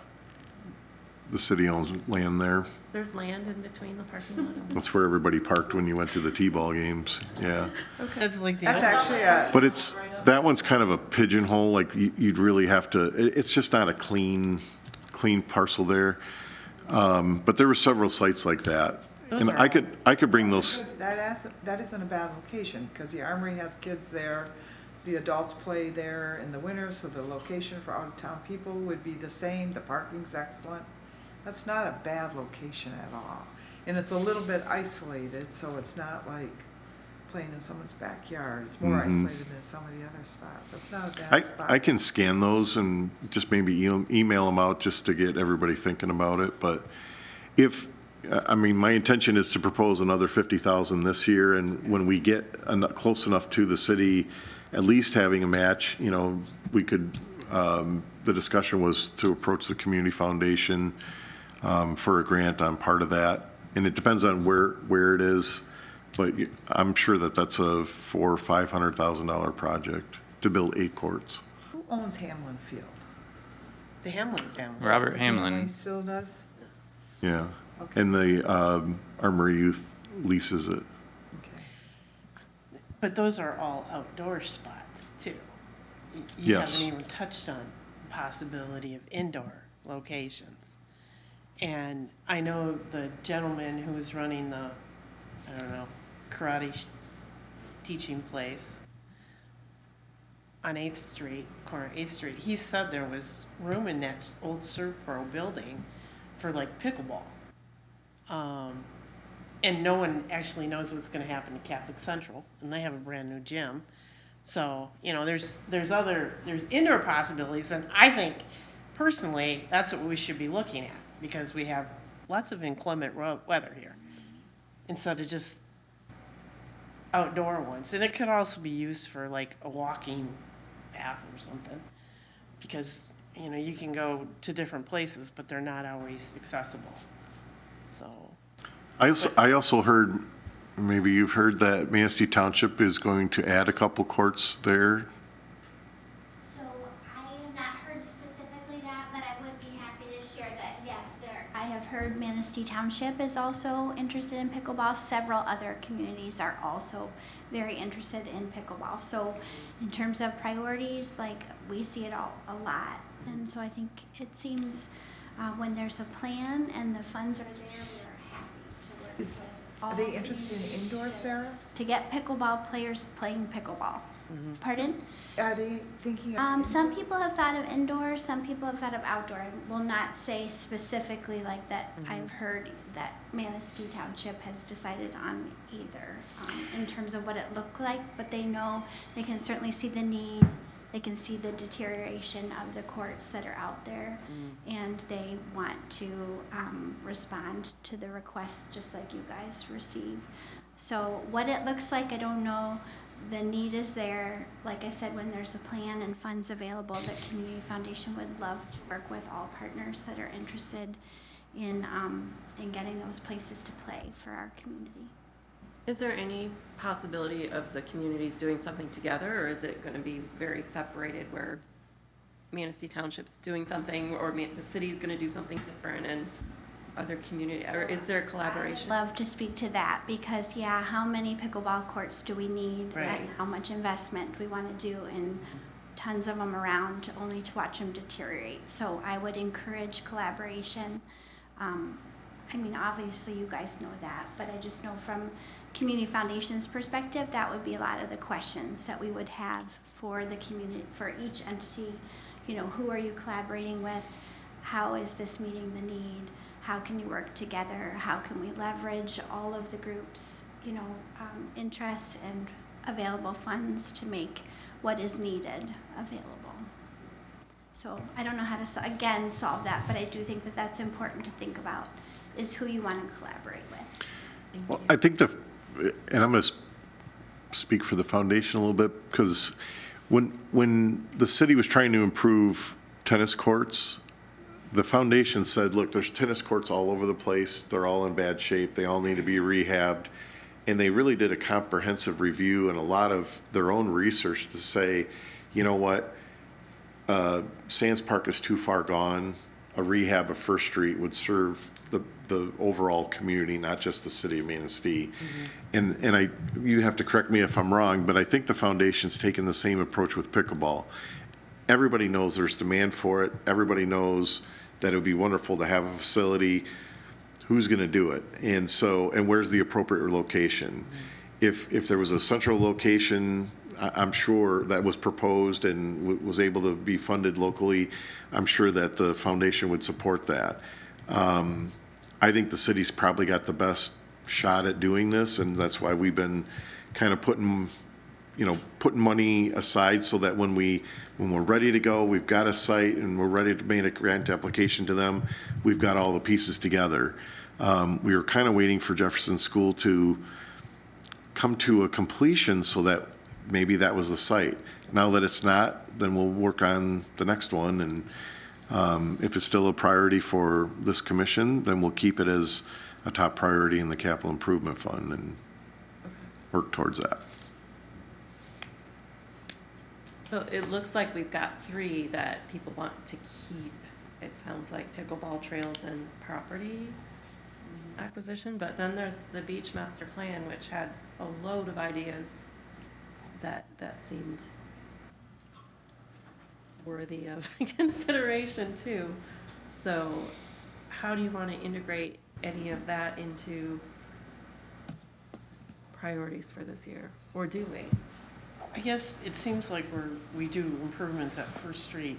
the city owns land there. There's land in between the parking lot and That's where everybody parked when you went to the T-ball games, yeah. That's like the. That's actually a, But that one's kind of a pigeonhole, like you'd really have to, it's just not a clean parcel there. But there were several sites like that. And I could bring those, that isn't a bad location, because the Armory has kids there, the adults play there in the winter, so the location for out-of-town people would be the same, the parking's excellent. That's not a bad location at all. And it's a little bit isolated, so it's not like playing in someone's backyard. It's more isolated than some of the other spots. That's not a bad spot. I can scan those and just maybe email them out just to get everybody thinking about it. But my intention is to propose another 50,000 this year, and when we get close enough to the city at least having a match, we could, the discussion was to approach the community foundation for a grant on part of that. And it depends on where it is, but I'm sure that that's a $400,000 or $500,000 project to build 8 courts. Who owns Hamlin Field? The Hamlin family. Robert Family Hamlin. still does? Yeah. Okay. And the Armory Youth leases it. Okay. But those are all outdoor spots too. You Yes. haven't even touched on the possibility of indoor locations. And I know the gentleman who was running the, I don't know, karate teaching place on 8th Street, corner 8th Street, he said there was room in that old Servpro building for like pickleball. And no one actually knows what's gonna happen to Catholic Central, and they have a brand-new gym. So, there's indoor possibilities, and I think, personally, that's what we should be looking at, because we have lots of inclement weather here, instead of just outdoor ones. And it could also be used for like a walking path or something, because, you can go to different places, but they're not always accessible, so. I also heard, maybe you've heard that Manistee Township is going to add a couple courts there. So I have not heard specifically that, but I would be happy to share that, yes, I have heard Manistee Township is also interested in pickleball. Several other communities are also very interested in pickleball. So in terms of priorities, like, we see it all a lot. And so I think it seems when there's a plan and the funds are there, we are happy to work with all Are they the interested in communities indoor, Sarah? to get pickleball players playing pickleball. Pardon? Are they thinking of? Some people have thought of indoor, some people have thought of outdoor. I will not say specifically like that. I've heard that Manistee Township has decided on either in terms of what it looked like, but they know they can certainly see the need. They can see the deterioration of the courts that are out there, and they want to respond to the requests just like you guys receive. So what it looks like, I don't know. The need is there. Like I said, when there's a plan and funds available, the Community Foundation would love to work with all partners that are interested in getting those places to play for our community. Is there any possibility of the communities doing something together, or is it going to be very separated where Manistee Township's doing something, or the city's going to do something different, and other community, or is there collaboration? Love to speak to that because, yeah, how many pickleball courts do we need? Right. And how much investment we want to do and tons of them around only to watch them deteriorate. So I would encourage collaboration. I mean, obviously you guys know that, but I just know from Community Foundation's perspective, that would be a lot of the questions that we would have for the community, for each entity. Who are you collaborating with? How is this meeting the need? How can you work together? How can we leverage all of the groups, interests and available funds to make what is needed available? So I don't know how to, again, solve that, but I do think that that's important to think about, is who you want to collaborate with. Well, I think and I'm going to speak for the foundation a little bit, because when the city was trying to improve tennis courts, the foundation said, look, there's tennis courts all over the place. They're all in bad shape. They all need to be rehabbed. And they really did a comprehensive review and a lot of their own research to say, you know what, Sands Park is too far gone. A rehab of First Street would serve the overall community, not just the city of Manistee. And you have to correct me if I'm wrong, but I think the foundation's taken the same approach with pickleball. Everybody knows there's demand for it. Everybody knows that it would be wonderful to have a facility. Who's going to do it? And where's the appropriate location? If there was a central location, I'm sure that was proposed and was able to be funded locally, I'm sure that the foundation would support that. I think the city's probably got the best shot at doing this, and that's why we've been kind of putting money aside so that when we're ready to go, we've got a site and we're ready to make a grant application to them, we've got all the pieces together. We were kind of waiting for Jefferson School to come to a completion so that maybe that was the site. Now that it's not, then we'll work on the next one, and if it's still a priority for this commission, then we'll keep it as a top priority in the capital improvement fund and work towards that. So it looks like we've got 3 that people want to keep. It sounds like pickleball trails and property acquisition, but then there's the beach master plan, which had a load of ideas that seemed worthy of consideration too. So how do you want to integrate any of that into priorities for this year? Or do we? I guess it seems like we do improvements at First Street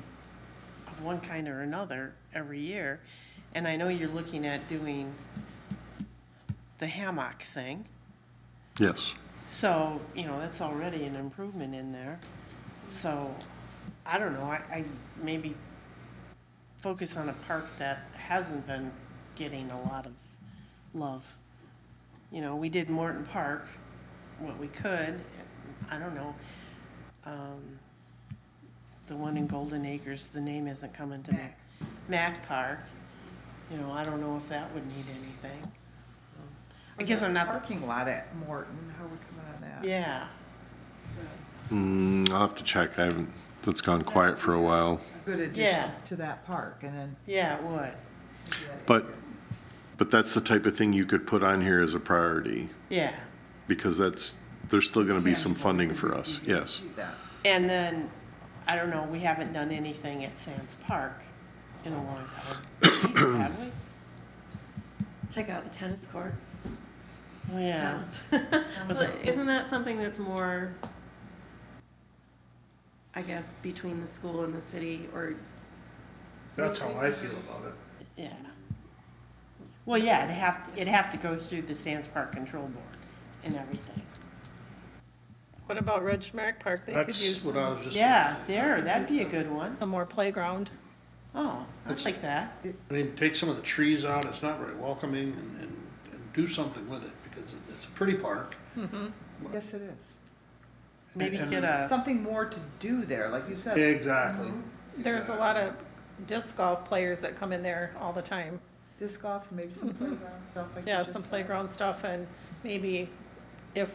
of one kind or another every year. And I know you're looking at doing the hammock thing. Yes. So, that's already an improvement in there. So, I don't know, I maybe focus on a park that hasn't been getting a lot of love. We did Morton Park, what we could. I don't know. The one in Golden Acres, the name isn't coming to me. Mac Park. I don't know if that would need anything. I guess I'm not. Parking lot at Morton, how are we coming on that? Yeah. I'll have to check. That's gone quiet for a while. A good addition Yeah. to that park, and then. Yeah, it would. But that's the type of thing you could put on here as a priority, Yeah. because there's still gonna be some funding for us, yes. And then, I don't know, we haven't done anything at Sands Park in a long time. Have we? Take out the tennis courts. Oh, yeah. Isn't that something that's more, I guess, between the school and the city, or? That's how I feel about it. Yeah. Well, yeah, it'd have to go through the Sands Park Control Board and everything. What about Ridgemark Park? They could That's use what I was just. Yeah, that'd be a good one. some more playground. Oh, I like that. I mean, take some of the trees out, it's not very welcoming, and do something with it, because it's a pretty park. Yes, it is. Maybe And- get a, Something more to do there, like you said. Exactly. There's a lot of disc golf players that come in there all the time. Disc golf, maybe some playground stuff like. Yeah, you some just said. playground stuff, and maybe if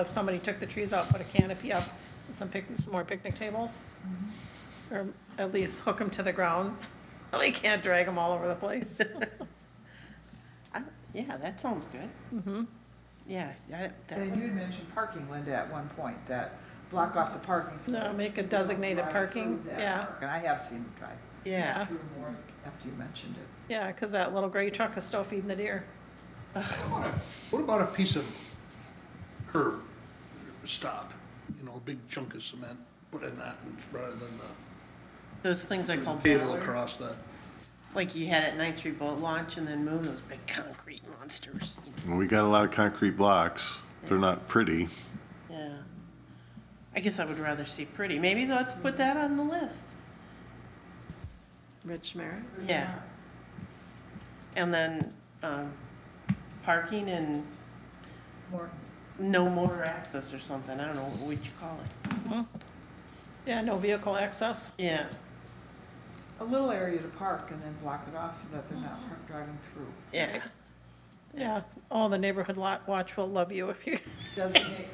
somebody took the trees out, put a canopy up, some more picnic tables. Or at least hook them to the ground, so they can't drag them all over the place. yeah, that sounds good. Yeah, that And you had mentioned parking, Linda, at one point, that block off the parking. so No, that make a people don't designated drive parking, through that yeah. park. And I have seen them drive yeah. through more after you mentioned it. Yeah, 'cause that little gray truck is still feeding the deer. What about a piece of curb stop, a big chunk of cement, put in that, rather than Those things I call the cable barrels, across that? like you had at Ninth Street Boat Launch and then Moon, those big concrete monsters. Well, we got a lot of concrete blocks. They're not pretty. Yeah. I guess I would rather see pretty. Maybe let's put that on the list. Ridgemark? Yeah. And then, parking and More, no motor access or something. I don't know, what would you call it? Yeah, no vehicle access. Yeah, a little area to park and then block it off so that they're not park driving through. yeah. Yeah, all the neighborhood watch will love you if you,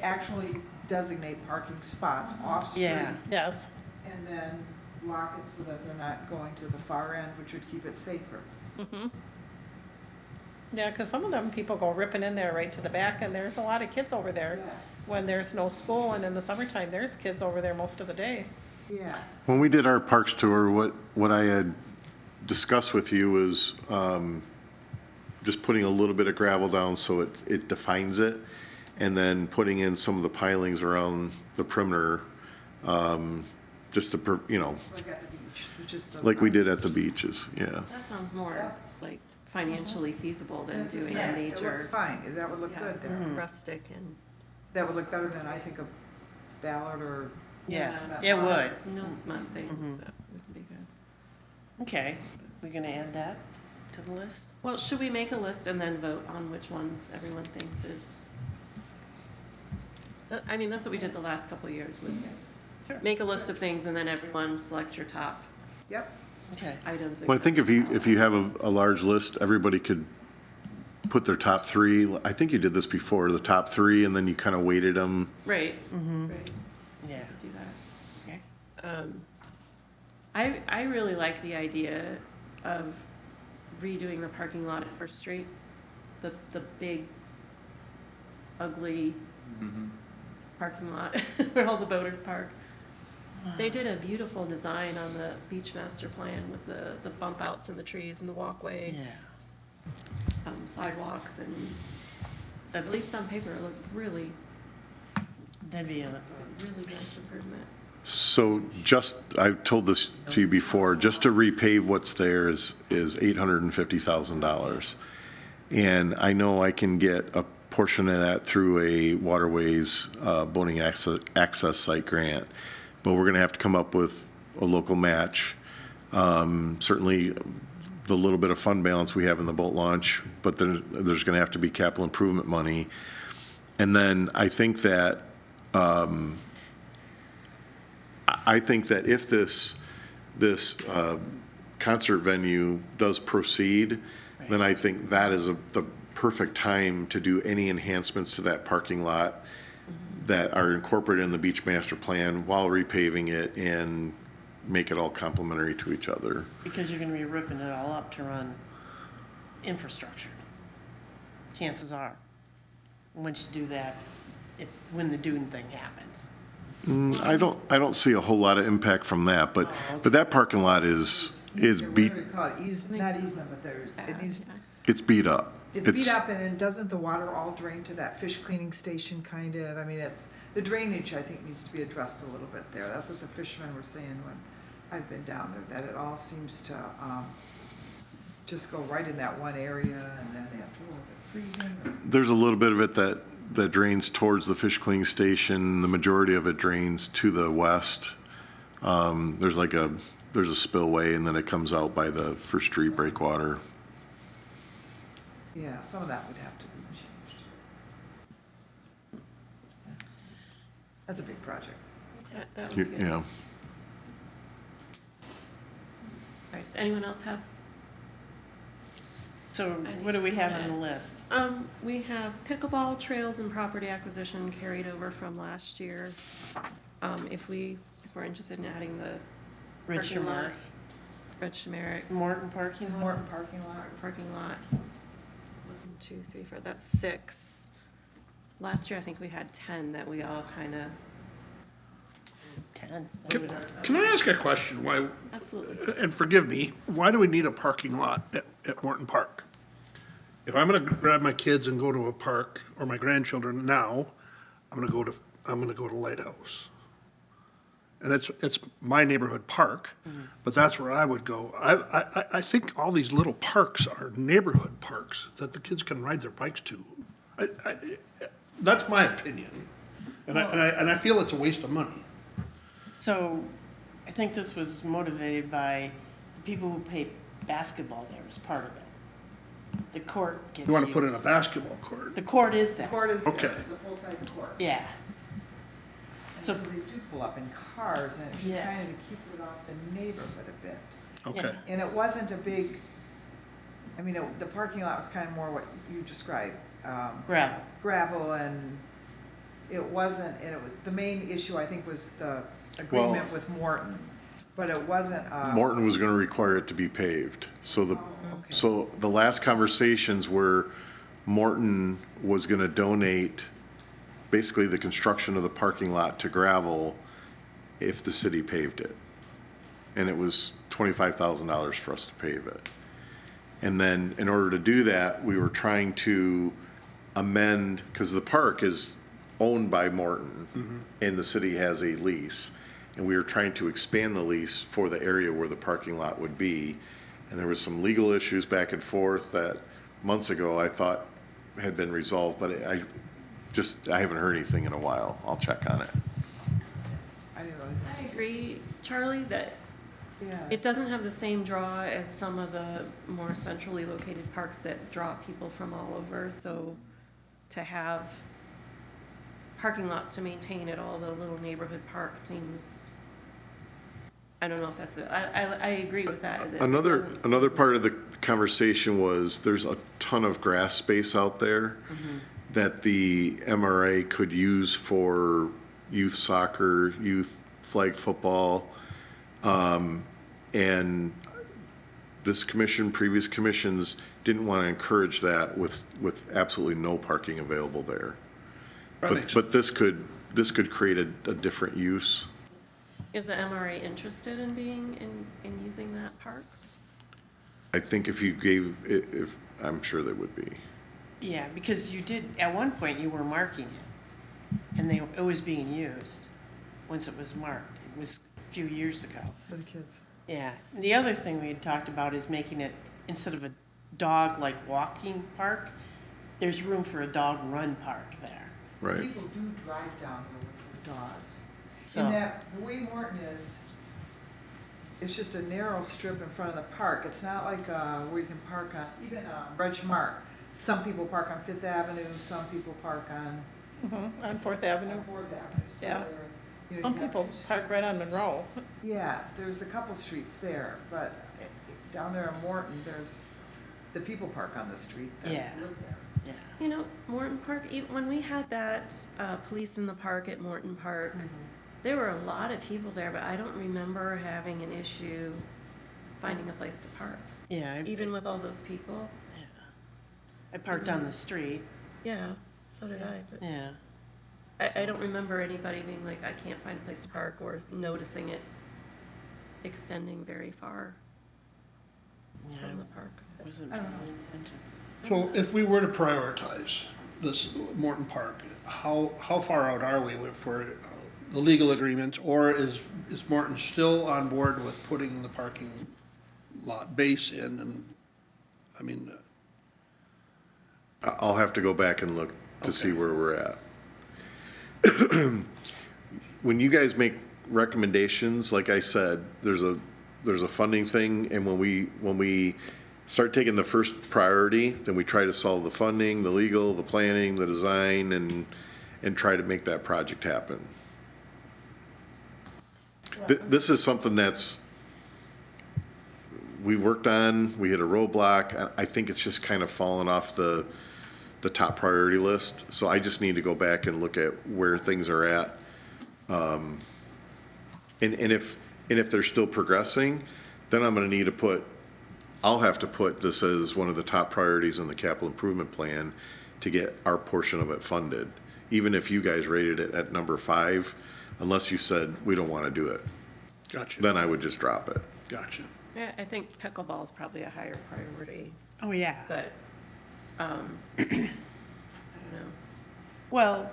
Actually designate parking spots off street. Yeah. yes. And then lock it so that they're not going to the far end, which would keep it safer. Yeah, 'cause some of them people go ripping in there right to the back, and there's a lot of kids over there. Yes. When there's no school, and in the summertime, there's kids over there most of the day. Yeah. When we did our parks tour, what I had discussed with you was just putting a little bit of gravel down so it defines it, and then putting in some of the pilings around the perimeter, just to, Like at the beach, which is the. like we did at the beaches, yeah. That sounds more like financially feasible than That's doing just a it. It looks major, fine, that would look yeah, good there. rustic and, That would look better than, I think, a ballard or. Yeah, cement it block. would. no smut things, that would be good. Okay, we're gonna add that to the list? Well, should we make a list and then vote on which ones everyone thinks is I mean, that's what we did the last couple of years, was Sure. make a list of things and then everyone select your top Yep. Okay. items. and Well, I go. think if you have a large list, everybody could put their top three. I think you did this before, the top three, and then you kind of weighted them. Right, right, Yeah. do that. Okay. I really like the idea of redoing the parking lot at First Street, the big, ugly parking lot where all the boaters park. They did a beautiful design on the beach master plan with the bump outs and the trees and the walkway, Yeah. sidewalks, and at least on paper, it looked really, That'd be a, really nice improvement. So I've told this to you before, just to repave what's there is $850,000. And I know I can get a portion of that through a waterways boating access site grant. But we're gonna have to come up with a local match. Certainly the little bit of fund balance we have in the boat launch, but there's gonna have to be capital improvement money. And then I think that if this concert venue does proceed, then I think that is the perfect time to do any enhancements to that parking lot that are incorporated in the beach master plan while repaving it and make it all complementary to each other. because you're gonna be ripping it all up to run infrastructure. Chances are, once you do that, when the dune thing happens. I don't see a whole lot of impact from that, but that parking lot is beat, What do we call it? Not easement, but it needs, it's beat up. it's beat up, and then doesn't the water all drain to that fish cleaning station kind of? I mean, the drainage, I think, needs to be addressed a little bit there. That's what the fishermen were saying when I've been down there, that it all seems to, just go right in that one area, and then they have to worry about freezing or. There's a little bit of it that drains towards the fish cleaning station. The majority of it drains to the west. There's a spillway, and then it comes out by the First Street breakwater. Yeah, some of that would have to be changed. That's a big project. That would be good. Yeah. All right, does anyone else have? So what do we have on the list? We have pickleball trails and property acquisition carried over from last year. If we're interested in adding the Ridge parking lot, Shamar, Red Shamaric Morton parking lot? Morton parking lot. parking lot. 1, 2, 3, 4, that's 6. Last year, I think we had 10 that we all kind of, 10. Can I ask a question? Why, absolutely. and forgive me, why do we need a parking lot at Morton Park? If I'm gonna grab my kids and go to a park, or my grandchildren now, I'm gonna go to Lighthouse. And it's my neighborhood park, but that's where I would go. I think all these little parks are neighborhood parks that the kids can ride their bikes to. That's my opinion, and I feel it's a waste of money. So I think this was motivated by the people who play basketball there as part of it. The court gets You wanna put in a used. basketball court. The court is there. Court is, Okay. it's a full-size court. Yeah. And So- so they do pull up in cars, and it's just Yeah. kind of to keep it off the neighborhood a bit. Okay. And it wasn't a big, I mean, the parking lot was kind of more what you described. Gravel. Gravel, and it wasn't, and it was, the main issue, I think, was the agreement with Morton. But it wasn't, Morton was gonna require it to be paved. So okay. the last conversations were Morton was gonna donate basically the construction of the parking lot to gravel if the city paved it. And it was $25,000 for us to pave it. And then in order to do that, we were trying to amend, because the park is owned by Morton and the city has a lease. And we were trying to expand the lease for the area where the parking lot would be. And there was some legal issues back and forth that months ago I thought had been resolved, but I haven't heard anything in a while. I'll check on it. I didn't realize I agree, Charlie, that that. Yeah. it doesn't have the same draw as some of the more centrally located parks that draw people from all over, so to have parking lots to maintain at all the little neighborhood parks seems, I don't know if that's, I agree with that. That it Another, doesn't another seem- part of the conversation was there's a ton of grass space out there that the MRA could use for youth soccer, youth flag football. And this commission, previous commissions didn't want to encourage that with absolutely no parking available there. But this could create a different use. Is the MRA interested in being, in using that park? I think if you gave, if, I'm sure they would be. Yeah, because you did, at one point you were marking it, and it was being used once it was marked. It was a few years ago. For the kids. Yeah, and the other thing we had talked about is making it, instead of a dog like walking park, there's room for a dog run park there. Right. People do drive down here with their dogs. So- And that, the way Morton is, it's just a narrow strip in front of the park. It's not like, where you can park on, even, Reg Mart. Some people park on Fifth Avenue, some people park on On Fourth Avenue. Fourth Avenue. So Yeah. they're, you know, Some you have people two park right on streets. Monroe. Yeah, there's a couple streets there, but down there in Morton, there's, the people park on the street that Yeah. live there. Yeah. You know, Morton Park, when we had that police in the park at Morton Park, there were a lot of people there, but I don't remember having an issue finding a place to park, Yeah, even with all those people. I parked on the street, Yeah, so did I, but yeah. I don't remember anybody being like, I can't find a place to park, or noticing it extending very far Yeah, from the park. it wasn't I don't know. paying attention. So if we were to prioritize this Morton Park, how far out are we for the legal agreements? Or is Morton still on board with putting the parking lot base in? And, I mean, I'll have to go back and look to see Okay. where we're at. When you guys make recommendations, like I said, there's a funding thing, and when we start taking the first priority, then we try to solve the funding, the legal, the planning, the design, and try to make that project happen. This is something we worked on, we hit a roadblock. I think it's just kind of fallen off the top priority list. So I just need to go back and look at where things are at. And if they're still progressing, then I'm gonna need to I'll have to put this as one of the top priorities in the capital improvement plan to get our portion of it funded. Even if you guys rated it at number 5, unless you said, we don't wanna do it, gotcha, then I would just drop it. Yeah, gotcha. I think pickleball is probably a higher priority, Oh, yeah. but, I don't know. Well,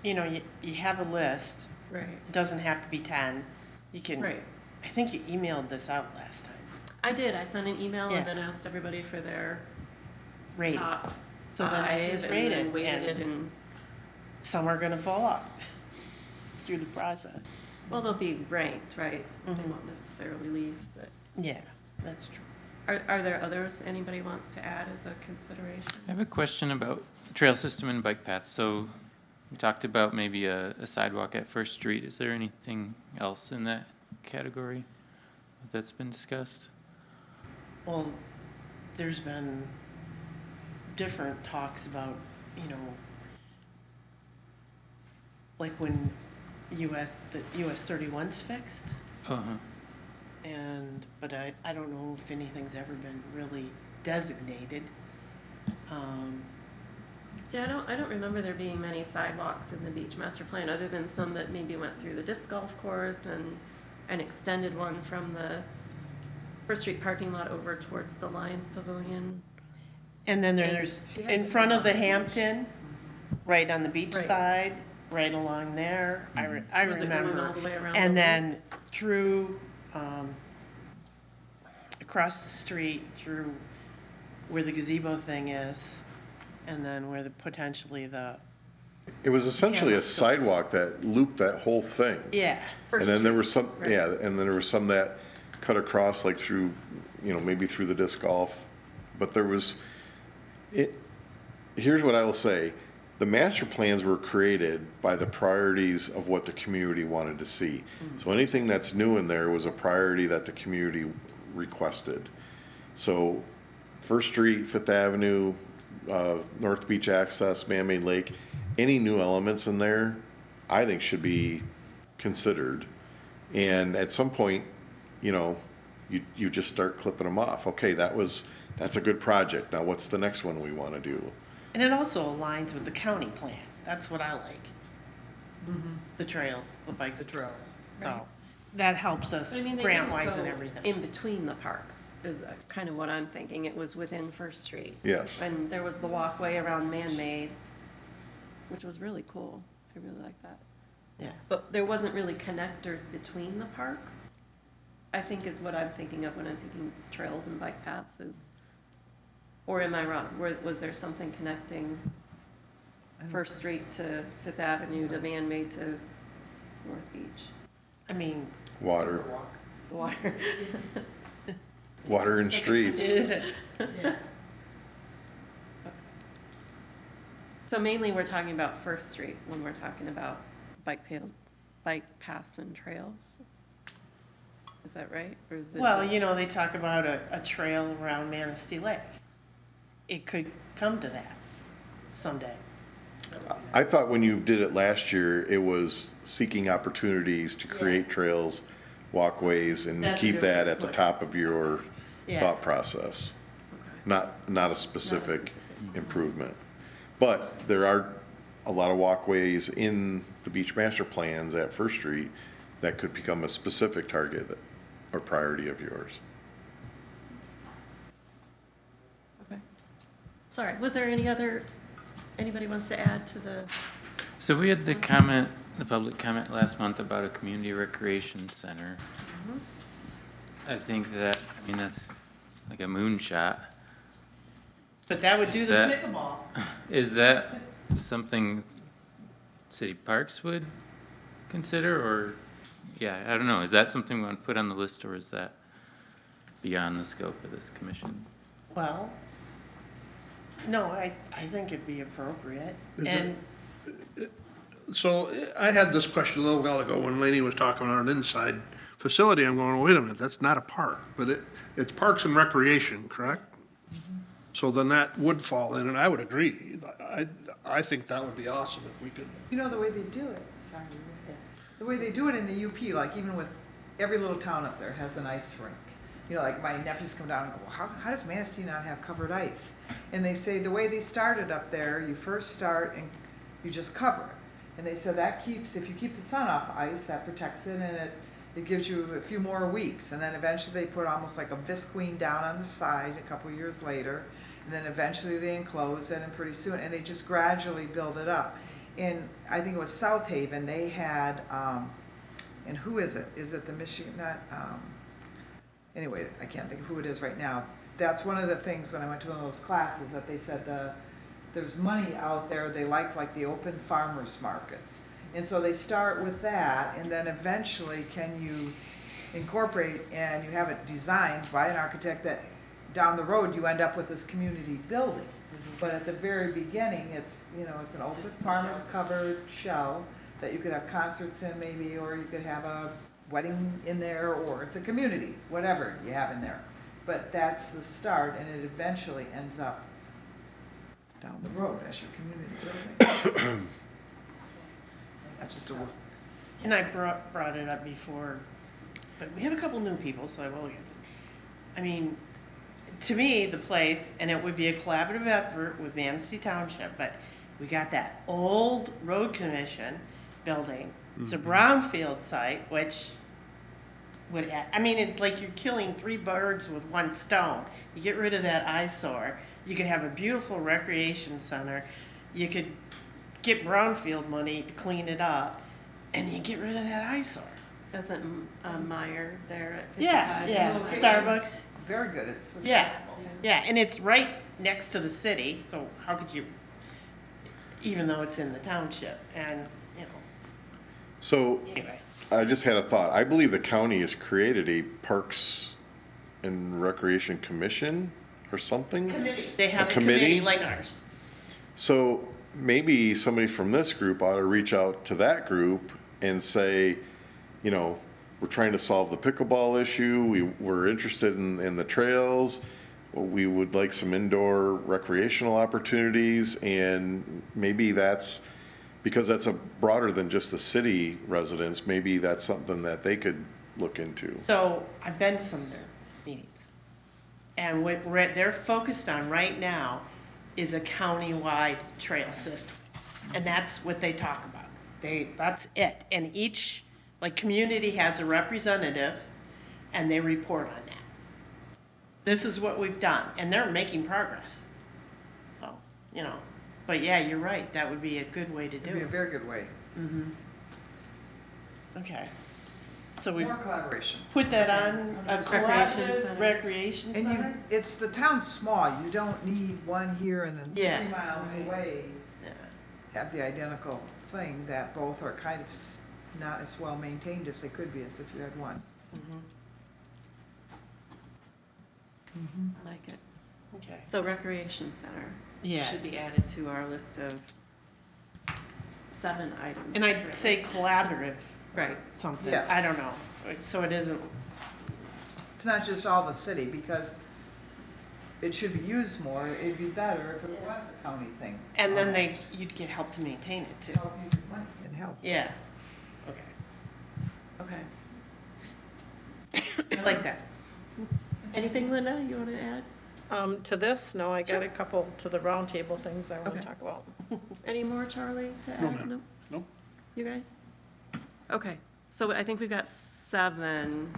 you know, you have a list. Right. It doesn't have to be 10. You can, Right. I think you emailed this out last time. I did, I sent an email Yeah. and then asked everybody for their Rate. top So then I 5, just and rate then it, weighted it, and and, some are gonna fall off through the process. well, they'll be ranked, right? They Mhm. won't necessarily leave, but, Yeah, that's true. are there others anybody wants to add as a consideration? I have a question about trail system and bike paths. So we talked about maybe a sidewalk at First Street. Is there anything else in that category that's been discussed? Well, there's been different talks about, you know, like when the US 31's fixed, Uh-huh. but I don't know if anything's ever been really designated. See, I don't remember there being many sidewalks in the beach master plan, other than some that maybe went through the disc golf course and an extended one from the First Street parking lot over towards the Lions Pavilion. And then there's, She had in front of the some. Hampton, right on the beach Right. side, right along there, I Was it going remember. all the way around And the then through, across the street, through where the gazebo thing is, and then where potentially the, It was essentially Yeah, a let's go. sidewalk that looped that whole thing. yeah. First And then there Street, were some, right. yeah, and then there were some that cut across like through, maybe through the disc golf. But here's what I will say, the master plans were created by the priorities of what the community wanted to see. So anything that's new in there was a priority that the community requested. So First Street, Fifth Avenue, North Beach access, man-made lake, any new elements in there, I think should be considered. And at some point, you know, you just start clipping them off. Okay, that's a good project. Now what's the next one we want to do? And it also aligns with the county plan. That's what I like. The trails, the bikes. The trails. So that helps us But I mean, they grant didn't wise go and everything. in between the parks, is kind of what I'm thinking. It was within First Street. Yes. And there was the walkway around Man-Made, which was really cool. I really like that. Yeah. But there wasn't really connectors between the parks, I think is what I'm thinking of when I'm thinking trails and bike paths is, or am I wrong? Was there something connecting First Street to Fifth Avenue to Man-Made to North Beach? I mean, Water, The water. water and streets. So mainly we're talking about First Street when we're talking about bike paths and trails? Is that right? Or is it well, just- you know, they talk about a trail around Manistee Lake. It could come to that someday. I thought when you did it last year, it was seeking opportunities to create trails, walkways, and That's a keep good that at the point. top of your Yeah. thought process. Okay. Not a specific specific. improvement. But there are a lot of walkways in the beach master plans at First Street that could become a specific target or priority of yours. Okay. Sorry, was there anybody wants to add to the, So we had the public comment last month about a community recreation center. I think that, I mean, that's like a moonshot. But that would do the That- pickleball. Is that something city parks would consider, or, yeah, I don't know, is that something we want to put on the list, or is that beyond the scope of this commission? Well, no, I think it'd be appropriate. Is And So I had this question a little while ago when Laney was talking about an inside facility. I'm going, wait a minute, that's not a park, but it's Parks and Recreation, correct? So then that would fall in, and I would agree. I think that would be awesome if we could. You know, the way they do it, sorry, the way they do it in the UP, like even with every little town up there has an ice rink. You know, like my nephews come down and go, how does Manistee not have covered ice? And they say the way they started up there, you first start and you just cover it. And they said that keeps, if you keep the sun off ice, that protects it, and it gives you a few more weeks. And then eventually they put almost like a visqueen down on the side a couple years later. And then eventually they enclose it, and pretty soon, and they just gradually build it up. In, I think it was South Haven, they had, and who is it? Is it the Michigan, anyway, I can't think of who it is right now. That's one of the things when I went to one of those classes that they said there's money out there, they like the open farmers markets. And so they start with that, and then eventually can you incorporate, and you have it designed by an architect that down the road you end up with this community building. But at the very beginning, it's, you know, it's an open farmers covered shell that you could have concerts in maybe, or you could have a wedding in there, or it's a community, whatever you have in there. But that's the start, and it eventually ends up down the road as your community building. That's just a work. And I brought it up before, but we have a couple new people, so I will get it. I mean, to me, the place, and it would be a collaborative effort with Manistee Township, but we got that old road commission building. It's a brownfield site, which would, I mean, it's like you're killing 3 birds with 1 stone. You get rid of that eyesore. You could have a beautiful recreation center. You could get brownfield money to clean it up, and you get rid of that eyesore. doesn't Meyer there at 55? Yeah, Starbucks. Very good, it's Yeah, accessible. yeah, and it's right next to the city, so how could you, even though it's in the township, and, you know, So anyway. I just had a thought. I believe the county has created a Parks and Recreation Commission or something. They have A a committee committee? like ours. So maybe somebody from this group ought to reach out to that group and say, you know, we're trying to solve the pickleball issue. We're interested in the trails. We would like some indoor recreational opportunities, and maybe that's, because that's a broader than just the city residents, maybe that's something that they could look into. So I've been to some of their meetings. And what they're focused on right now is a county-wide trail system. And that's what they talk about. That's it. And each, like, community has a representative and they report on that. This is what we've done, and they're making progress. So, you know, but yeah, you're right, that would be a good way to do It'd be a it. very good way. Okay. So we More collaboration. put that on a Recreation collaborative center. recreation And you, center? it's, the town's small, you don't need one here and then Yeah. 3 miles away Yeah. have the identical thing, that both are kind of not as well maintained as they could be as if you had one. I like it. Okay. So recreation center Yeah. should be added to our list of 7 items. And I'd say collaborative Right. something, Yes. I don't know, so it isn't, It's not just all the city, because it should be used more, it'd be better if it was a county thing. and then you'd get help to maintain it too. Help use your money and help. Yeah. Okay. Okay. I like that. Anything, Linda, you want to add? To this, no, I got a couple to the roundtable things I want Okay. to talk about. Any more, Charlie, to add? No, ma'am. No. You guys? Okay, so I think we've got 7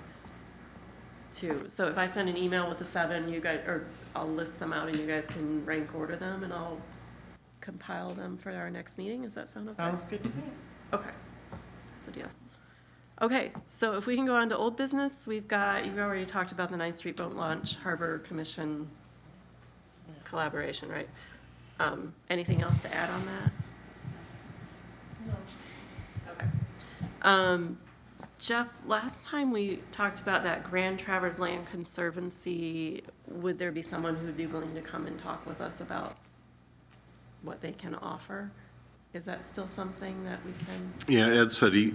too. So if I send an email with the 7, you guys, or I'll list them out and you guys can rank order them and I'll compile them for our next meeting. Does that sound okay? Sounds good to me. Okay, that's the deal. Okay, so if we can go on to old business, you've already talked about the 9th Street Boat Launch Harbor Commission collaboration, right? Anything else to add on that? No. Okay. Jeff, last time we talked about that Grand Traverse Land Conservancy, would there be someone who would be willing to come and talk with us about what they can offer? Is that still something that we can, Yeah, Ed said he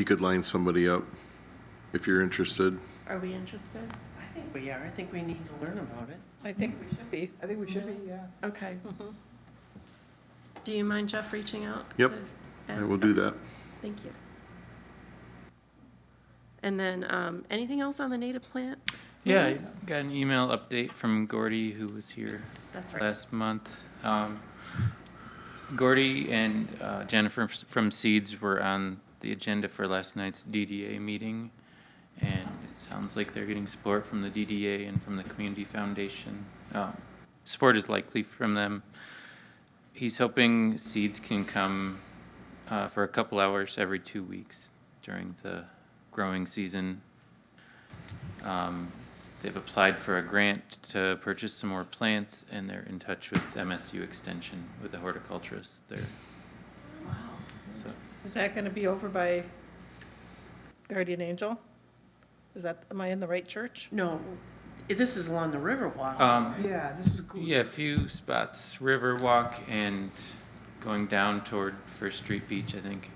could line somebody up if you're interested. are we interested? I think we are, I think we need to learn about it. I think we should be. I think we should be, yeah. Okay. Do you mind, Jeff, reaching out? Yep, to I Ed? will do that. Thank you. And then, anything else on the native plant? Yeah, I news? got an email update from Gordy, who was here That's right. last month. Gordy and Jennifer from Seeds were on the agenda for last night's DDA meeting, and it sounds like they're getting support from the DDA and from the Community Foundation. Support is likely from them. He's hoping Seeds can come for a couple hours every 2 weeks during the growing season. They've applied for a grant to purchase some more plants, and they're in touch with MSU Extension, with the horticulturist there. Wow. So, Is that going to be over by Guardian Angel? Am I in the right church? No, this is along the Riverwalk. Yeah, this is cool. yeah, a few spots, Riverwalk and going down toward First Street Beach, I think,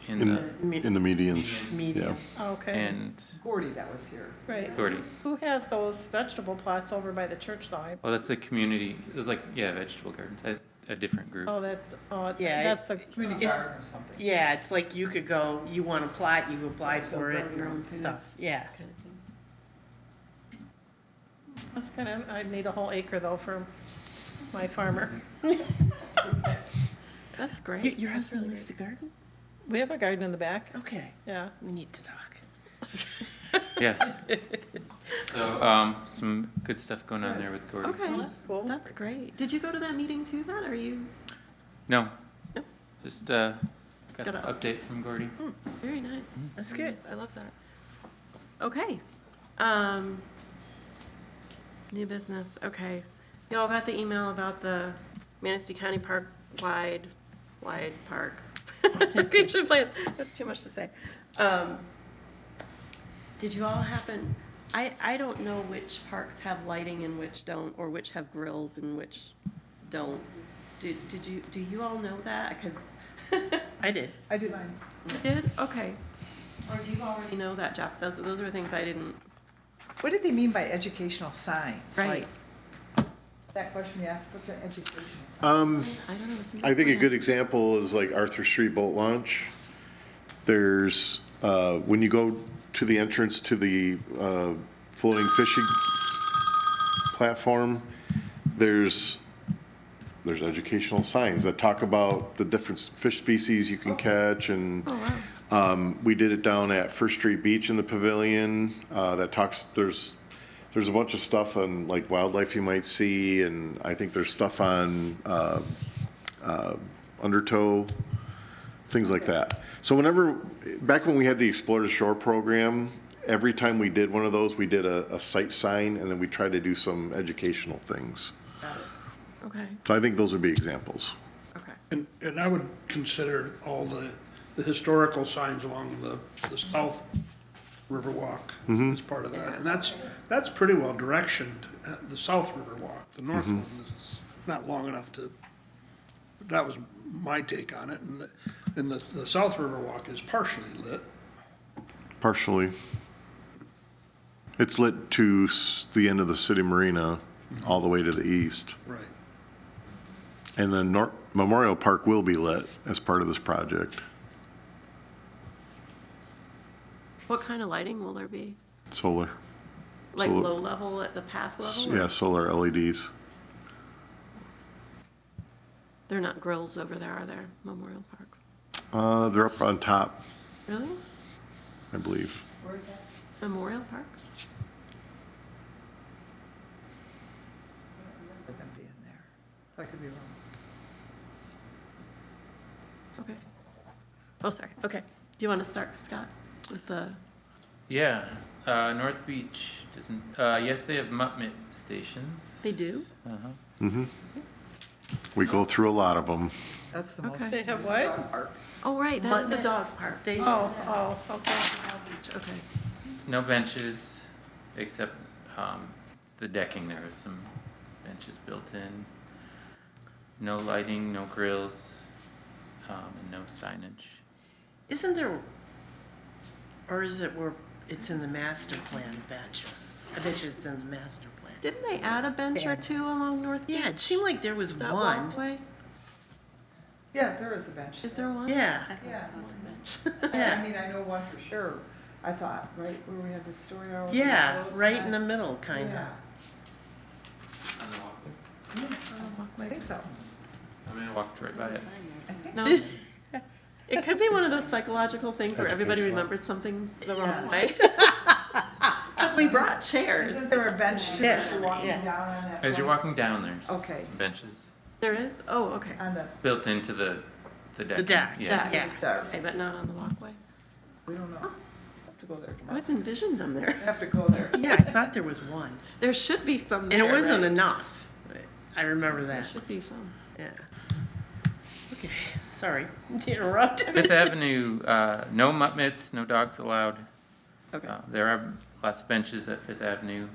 in the, In the medians. Medium. Okay, and Gordy that was here. right. Gordy. Who has those vegetable plots over by the church though? Well, that's the community, it was like, yeah, vegetable gardens, a different group. Yeah, That's a, Community It's- garden or something. Yeah, it's like you could go, you want a plot, you apply for it grow your own and food. stuff, yeah. Kind of thing. that's kind of, I'd need a whole acre though for my farmer. That's great. Your That's husband really likes great. the garden? We have a garden in the back, Okay, yeah. we need to talk. Yeah. So, some good stuff going on there with Gordy. Okay, That's cool. that's great. Did you go to that meeting too then, or you? No, No. just, got Got an a- update from Gordy. Very nice. That's Very good. nice. I love that. Okay. New business, okay. Y'all got the email about the Manistee County Park wide park. Recreation plan, that's too much to say. Did you all happen, I don't know which parks have lighting and which don't, or which have grills and which don't. do you all know that? Because I did. I did mine. you did? Okay. Or do you already know that, Jeff? Those were things I didn't, What did they mean by educational signs? right. Like, that question you asked, what's an educational sign? I don't know. It's in the I think a plan. good example is like Arthur Street Boat Launch. There's, when you go to the entrance to the floating fishing platform, there's educational signs that talk about the different fish species you can catch, and Oh, wow. we did it down at First Street Beach in the pavilion, that talks, there's a bunch of stuff on like wildlife you might see, and I think there's stuff on undertow, things like that. So back when we had the Explore the Shore program, every time we did one of those, we did a site sign, and then we tried to do some educational things. Okay. So I think those would be examples. Okay. And I would consider all the historical signs along the South Riverwalk as part of that. And that's pretty well directioned, the South Riverwalk. The North one is not long enough to, that was my take on it. And the South Riverwalk is partially lit. Partially. It's lit to the end of the city marina, all the way to the east. Right. And then Memorial Park will be lit as part of this project. What kind of lighting will there be? Solar. Like Solar. low level at the path level? or- Yeah, solar LEDs. They're not grills over there, are there? Memorial Park. They're up on top, Really? I believe. Where's that? Memorial Park? I don't remember them being there. I could be wrong. Okay. Oh, sorry. Okay. Do you want to start, Scott, with the, Yeah, North Beach doesn't, yes, they have mutt stations. they do? Uh-huh. We go through a lot of them. That's the Okay. most. They have what? Oh, right, that is a Mutt dog park. Station. Oh, okay. Okay. No benches, except the decking, there is some benches built in. No lighting, no grills, and no signage. Isn't there, or is it where it's in the master plan benches? I bet you it's in the master plan. Didn't they add a bench or two along North Beach? Yeah, it seemed like there was That one. walkway? Yeah, there is a bench. Is there one? Yeah, Yeah. I yeah, mean, I know one for sure. I thought, right, where we had the story over. yeah, right in the middle, kind of. Yeah, I think so. I mean, I walked right by it. No? It could be one of those psychological things where everybody Educational. remembers something the wrong Yeah. way. Because we brought chairs. Isn't there a bench too, Yeah, as you're walking yeah. down on that? As you're place? walking down, there's Okay. some benches There is? Oh, okay. On the, built into the decking. deck, Yeah. Deck. yeah. Start. Okay, but not on the walkway. we don't know. Have to go there I tomorrow. always envisioned them there. Have to go there. Yeah, I thought there was one. There should be some And there, it wasn't right? enough. I remember There that, should be some. yeah. Okay, sorry to interrupt. Fifth Avenue, no mutt mitts, no dogs allowed. Okay. There are lots of benches at Fifth Avenue.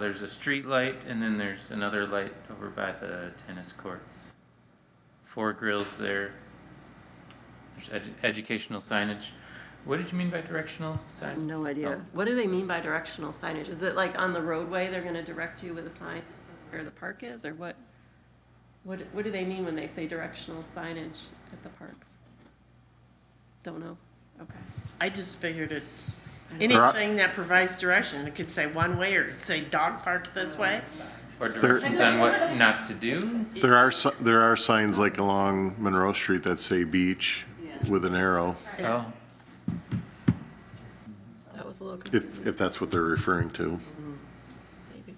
There's a street light, and then there's another light over by the tennis courts. 4 grills there. There's educational signage. What did you mean by directional I have signage? no idea. Oh. What do they mean by directional signage? Is it like on the roadway, they're gonna direct you with a sign that says where the park is, or what? What do they mean when they say directional signage at the parks? Don't know. Okay. I just figured it's There are- anything that provides direction. It could say one way, or it could say dog park this way. Or directions on what not to do? There are signs like along Monroe Street that say beach with an arrow, Oh, That was a little confusing, if that's what they're referring to. maybe.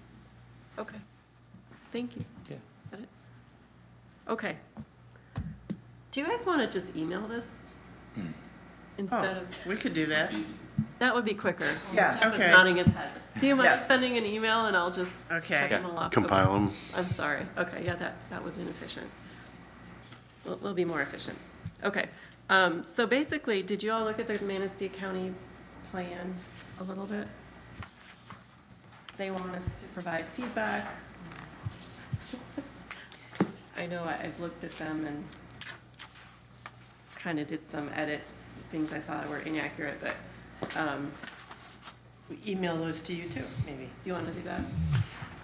Okay. Thank you. yeah. Is that it? Okay. Do you guys want to just email this? Instead Oh, of, we could do that. that would be quicker. Yeah. Jeff is Okay. nodding his head. Do you mind Yes. sending an email and I'll just Okay. check them all off? Compile them. I'm sorry. Okay, yeah, that was inefficient. We'll be more efficient. Okay, so basically, did you all look at the Manistee County plan a little bit? They want us to provide feedback. I know I've looked at them and kind of did some edits, things I saw that were inaccurate, but, We email those to you too, maybe. do you want to do that?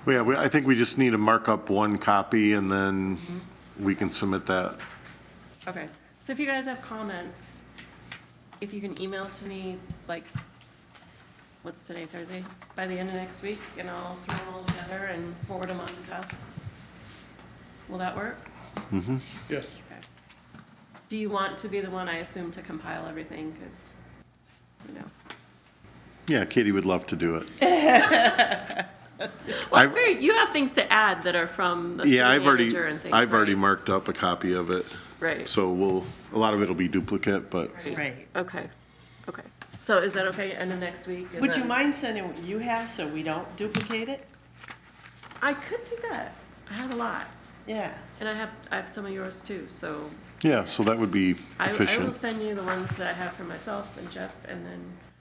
Well, yeah, I think we just need to mark up one copy and then we can submit that. Okay, so if you guys have comments, if you can email to me, like, what's today, Thursday? By the end of next week, and I'll throw them all together and forward them on to Jeff. Will that work? Yes. Okay. Do you want to be the one, I assume, to compile everything, because, you know? Yeah, Katie would love to do it. Well, you have things to add that are from the city Yeah, manager and things, I've already right? marked up a copy of it. Right. So a lot of it'll be duplicate, but Right. Okay, okay. So is that okay, end of next week? and Would you then- mind sending what you have so we don't duplicate it? I could do that. I have a lot. Yeah. And I have some of yours too, so yeah, so that would be I will efficient. send you the ones that I have for myself and Jeff, and then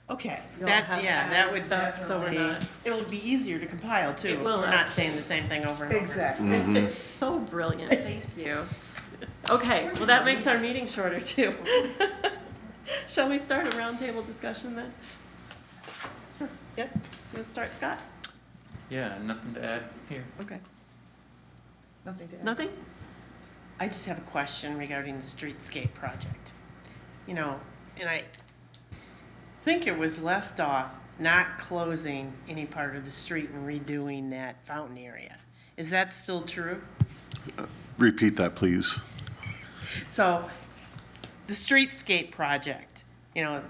Okay, you'll that, have yeah, added that would stuff, so we're definitely, not. it would be easier to compile too. It will We're not actually. saying the same thing over and over. Exactly. It's so brilliant, thank you. Okay, well, that makes our meeting shorter too. Shall we start a roundtable discussion then? Sure. Yes, let's start, Scott? Yeah, nothing to add here. Okay. Nothing to add. Nothing? I just have a question regarding the streetscape project. You know, and I think it was left off not closing any part of the street and redoing that fountain area. Is that still true? Repeat that, please. So, the streetscape project, you know,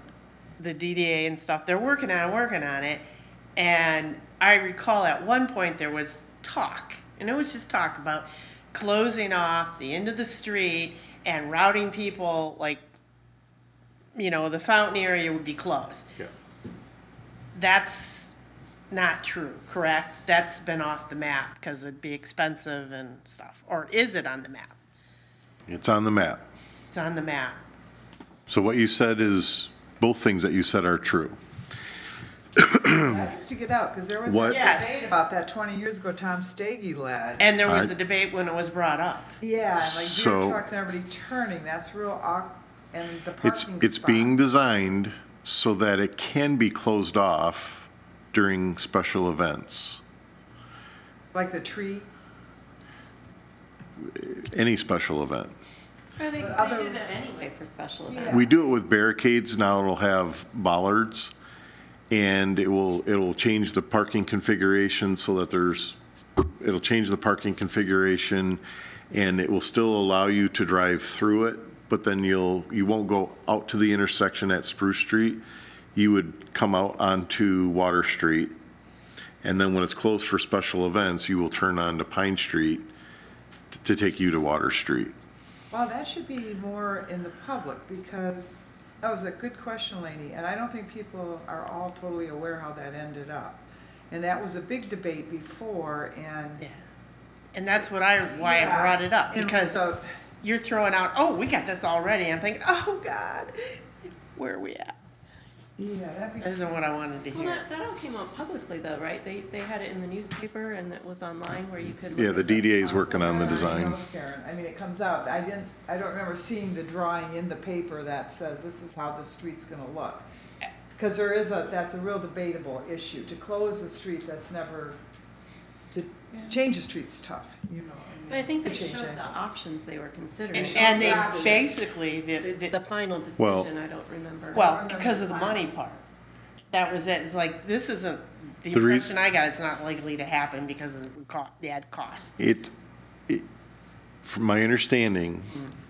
the DDA and stuff, they're working on it. And I recall at one point there was talk, and it was just talk about closing off the end of the street and routing people, like, you know, the fountain area would be closed. Yeah. That's not true, correct? That's been off the map because it'd be expensive and stuff. Or is it on the map? It's on the map. It's on the map. So what you said is, both things that you said are true. That needs to get out, because there was What- a Yes. debate about that 20 years ago, Tom Staggy led. And there was I- a debate when it was brought up. Yeah, like So- deer trucks and everybody turning, that's real and the It's, parking it's being spots. designed so that it can be closed off during special events. Like the tree, Any special event. They other- do that anyway for special events. Yeah. We do it with barricades. Now it'll have bollards, and it'll change the parking configuration so that it'll change the parking configuration, and it will still allow you to drive through it, but then you won't go out to the intersection at Spruce Street. You would come out onto Water Street, and then when it's closed for special events, you will turn onto Pine Street to take you to Water Street. well, that should be more in the public, because that was a good question, Lainey, and I don't think people are all totally aware how that ended up. And that was a big debate before, and. Yeah. And that's why I Yeah. brought it up, And because so- you're throwing out, oh, we got this already. I'm thinking, oh, God, where are we at? Yeah, that'd be. That isn't what I wanted to Well, hear. that all came out publicly though, right? They had it in the newspaper and it was online where you could. Yeah, look the at DDA is working on the Yeah, I design. know, Karen. I mean, it comes out, I don't remember seeing the drawing in the paper that says this is how the street's gonna look. Because that's a real debatable issue, to close a street that's never, to change a street's tough, you know. But I think to they change showed anything. the options they were considering. And they Yeah. basically, The final Well- decision, I don't remember. well, because of the money part. That was it. It's like, this isn't, the The rea- impression I got, it's not likely to happen because of the ad cost. From my understanding,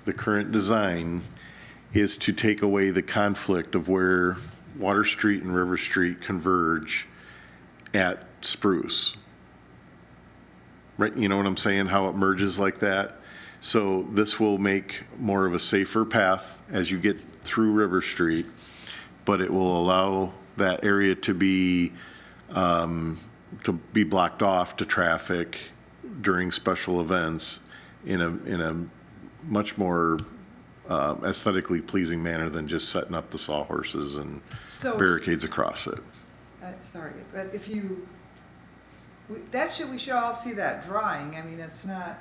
the current design is to take away the conflict of where Water Street and River Street converge at Spruce. Right, you know what I'm saying, how it merges like that? So this will make more of a safer path as you get through River Street, but it will allow that area to be blocked off to traffic during special events in a much more aesthetically pleasing manner than just setting up the sawhorses and So- barricades across it. Sorry, but if you, we should all see that drawing, I mean, it's not,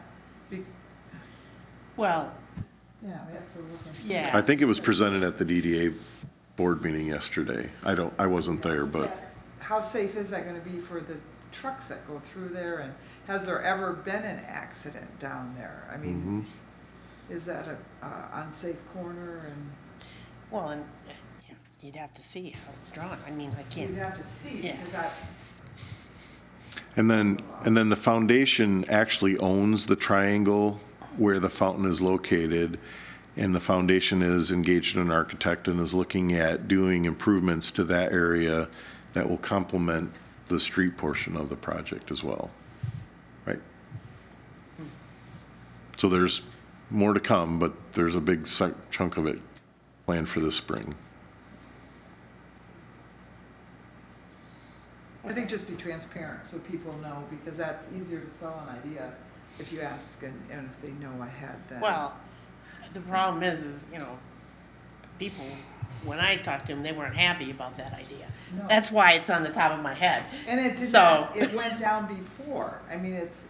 Well, Yeah, we have to look into. yeah. I think it was presented at the DDA board meeting yesterday. I wasn't there, but How safe is that gonna be for the trucks that go through there, and has there ever been an accident down there? I mean, is that a unsafe corner, and Well, and yeah, you'd have to see how it's drawn. I mean, I you'd can't. have to see, Yeah. because that, and then the foundation actually owns the triangle where the fountain is located. And the foundation is engaged in an architect and is looking at doing improvements to that area that will complement the street portion of the project as well. Right? So there's more to come, but there's a big chunk of it planned for this spring. I think just be transparent so people know, because that's easier to sell an idea if you ask and if they know ahead, then. Well, the problem is, you know, people, when I talked to them, they weren't happy about that idea. No. That's why it's on the top of my head. And it did So- not, it went down before. I mean, it's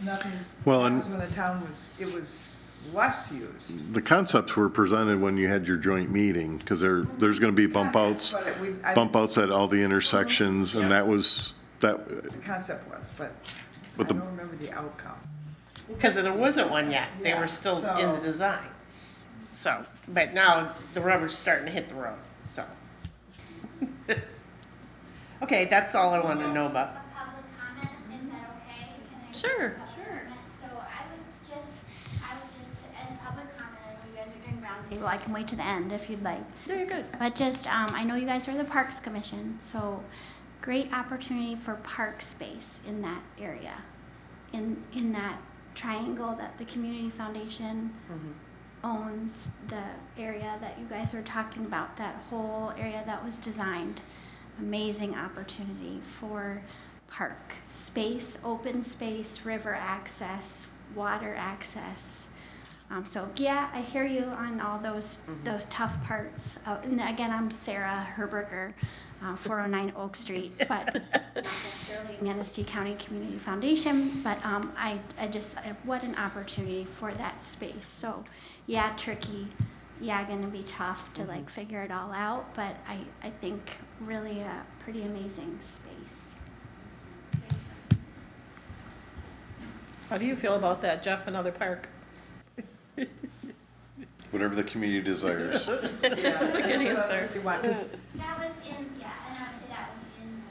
nothing, Well, and- times when the town was, it was less used. The concepts were presented when you had your joint meeting, because there's going to be bump outs But bump outs at all the intersections, and that was, the concept was, but I But the- don't remember the outcome. Because there wasn't one yet. They were Yeah, still so- in the design. So, but now the rubber's starting to hit the road, so. Okay, that's all I wanted to know about. A public comment, is that okay? Can I? Sure. Sure. So I would just, as a public comment, I know you guys are doing roundtable, I can wait to the end if you'd like. No, you're good. But just, I know you guys are the Parks Commission, so great opportunity for park space in that area. In that triangle that the Community Foundation owns, the area that you guys are talking about, that whole area that was designed. Amazing opportunity for park space, open space, river access, water access. So yeah, I hear you on all those tough parts. And again, I'm Sarah Herberger, 409 Oak Street, but not necessarily Manistee County Community Foundation. But what an opportunity for that space. So yeah, tricky. Yeah, gonna be tough to like figure it all out. But I think really a pretty amazing space. How do you feel about that, Jeff, another park? whatever the community desires. That's a good answer. If you want, 'cause That was in, yeah, and I would say that was in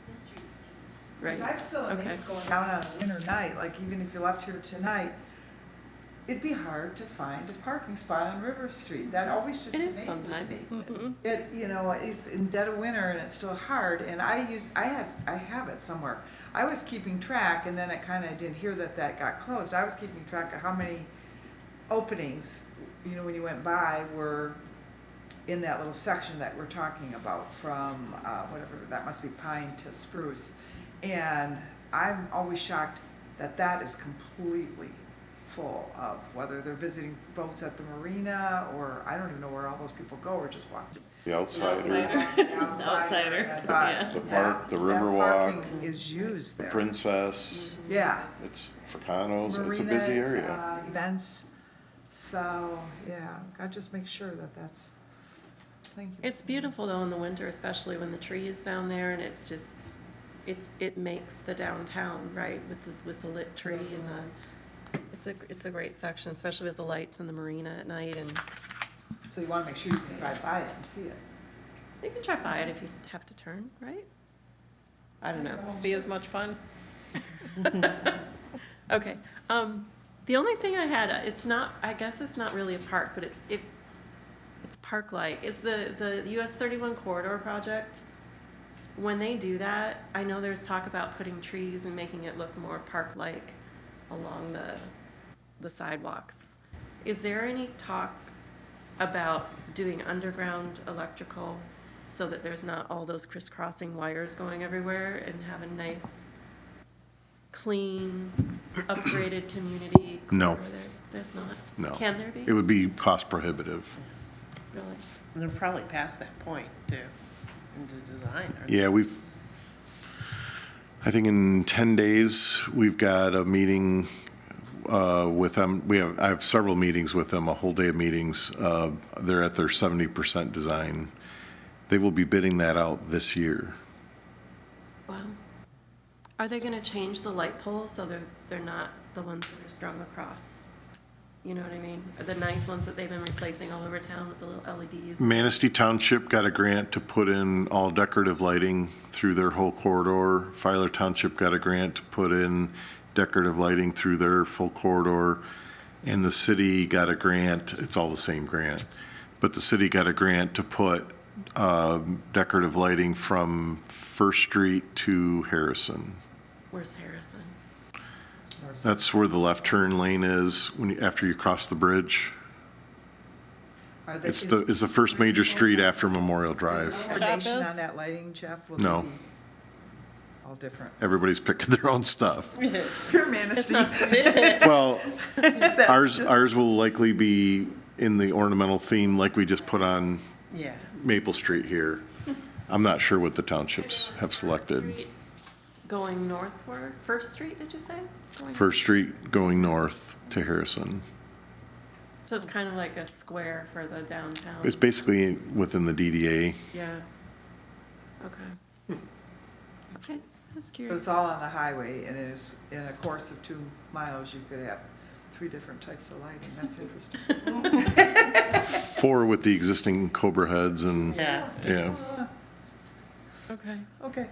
the streetscapes. Right. I've still a Okay. mix going down on a winter night, like even if you left here tonight, it'd be hard to find a parking spot on River Street. That always just It is amazes sometimes. me. Mhm. It, it's in dead of winter and it's still hard, and I have it somewhere. I was keeping track, and then I kinda didn't hear that got closed. I was keeping track of how many openings, when you went by, were in that little section that we're talking about, from, whatever, that must be Pine to Spruce. And I'm always shocked that is completely full of, whether they're visiting boats at the marina, or I don't even know where all those people go, or just walk. The outsider, Outsider, But yeah. the park, the that Riverwalk, parking is used the there. Princess, Yeah. it's Fracano's, it's a Marina, busy area. Events, so, yeah, gotta just make sure that's, thank you. It's beautiful though in the winter, especially when the tree is down there and it's just, it makes the downtown, right, with the lit tree and it's a great section, especially with the lights and the marina at night, and So you wanna make sure you can drive by it and see it. you can drive by it if you have to turn, right? I don't know. Won't be as much fun. Okay, the only thing I had, I guess it's not really a park, but it's park-like, is the US 31 corridor project. When they do that, I know there's talk about putting trees and making it look more park-like along the sidewalks. Is there any talk about doing underground electrical so that there's not all those crisscrossing wires going everywhere, and have a nice, clean, upgraded community No. corridor there? There's not? No. Can there be? It would be cost prohibitive. Really? And they're probably past that point too, in the design. aren't Yeah, I think in 10 days, we've got a meeting with them. I have several meetings with them, a whole day of meetings. They're at their 70% design. They will be bidding that out this year. Wow. Are they gonna change the light poles so they're not the ones that are strung across? You know what I mean? Or the nice ones that they've been replacing all over town with the little LEDs? Manistee Township got a grant to put in all decorative lighting through their whole corridor. Filer Township got a grant to put in decorative lighting through their full corridor. And the city got a grant, it's all the same grant, but the city got a grant to put decorative lighting from First Street to Harrison. Where's Harrison? That's where the left turn lane is after you cross the bridge. Are they- It's the first major street after Memorial Drive. Coordination is? on that lighting, Jeff? Will No. they be all different? Everybody's picking their own stuff. Pure Manistee. Well, ours will likely be in the ornamental theme like we just put on Yeah. Maple Street here. I'm not sure what the townships have selected. Street Going northward, First Street, did you say? Going- First Street going north to Harrison. So it's kind of like a square for the downtown? It's basically within the DDA. Yeah. Okay. Okay, that's But curious. it's all on the highway, and it is, in a course of 2 miles, you could have 3 different types of lighting. That's interesting. 4 with the existing Cobra heads and, Yeah. yeah. Okay. Okay.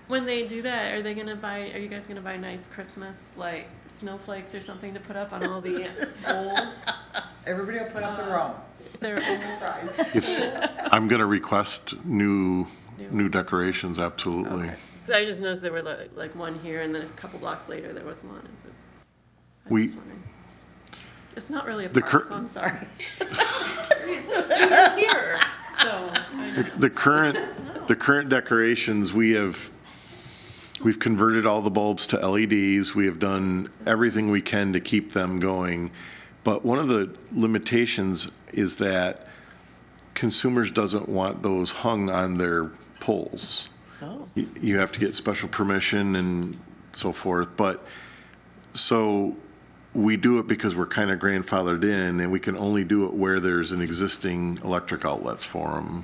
When they do that, are you guys gonna buy nice Christmas, like snowflakes or something to put up on all the old? Everybody will put up their own. Their old I'm gonna request new decorations, absolutely. Okay. 'Cause I just noticed there were like one here, and then a couple blocks later there was one. Is it? I'm We- just wondering. It's not really a The park, cur- so I'm sorry. I'm here, so I know. The current decorations, we've converted all the bulbs to LEDs. We have done everything we can to keep them going. But one of the limitations is that consumers doesn't want those hung on their poles. Oh. You have to get special permission and so forth. But, so we do it because we're kind of grandfathered in, and we can only do it where there's an existing electric outlets for them.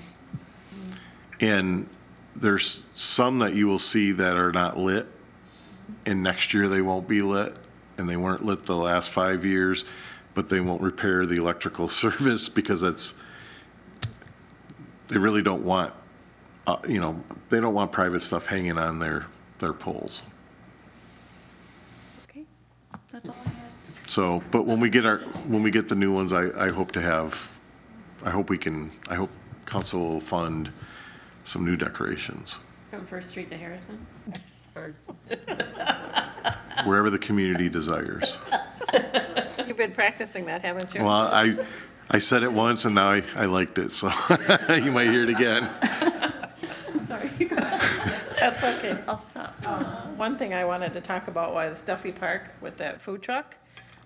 And there's some that you will see that are not lit, and next year they won't be lit, and they weren't lit the last 5 years, but they won't repair the electrical service because they really don't want, they don't want private stuff hanging on their poles. Okay, that's all I had. So, but when we get the new ones, I hope council will fund some new decorations, From First Street to Harrison? Or wherever the community desires. You've been practicing that, haven't you? Well, I said it once and now I liked it, so you might hear it again. Sorry. That's okay. I'll stop. One thing I wanted to talk about was Duffy Park with that food truck.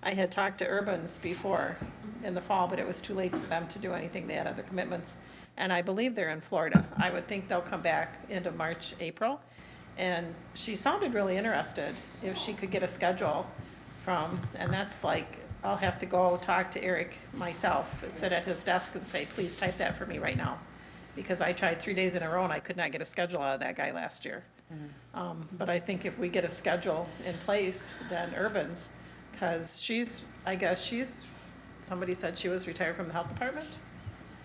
I had talked to Urbans before in the fall, but it was too late for them to do anything. They had other commitments. And I believe they're in Florida. I would think they'll come back end of March, April. And she sounded really interested if she could get a schedule and that's like, I'll have to go talk to Eric myself and sit at his desk and say, please type that for me right now. Because I tried 3 days in a row and I could not get a schedule out of that guy last year. But I think if we get a schedule in place, then Urbans, because somebody said she was retired from the health department.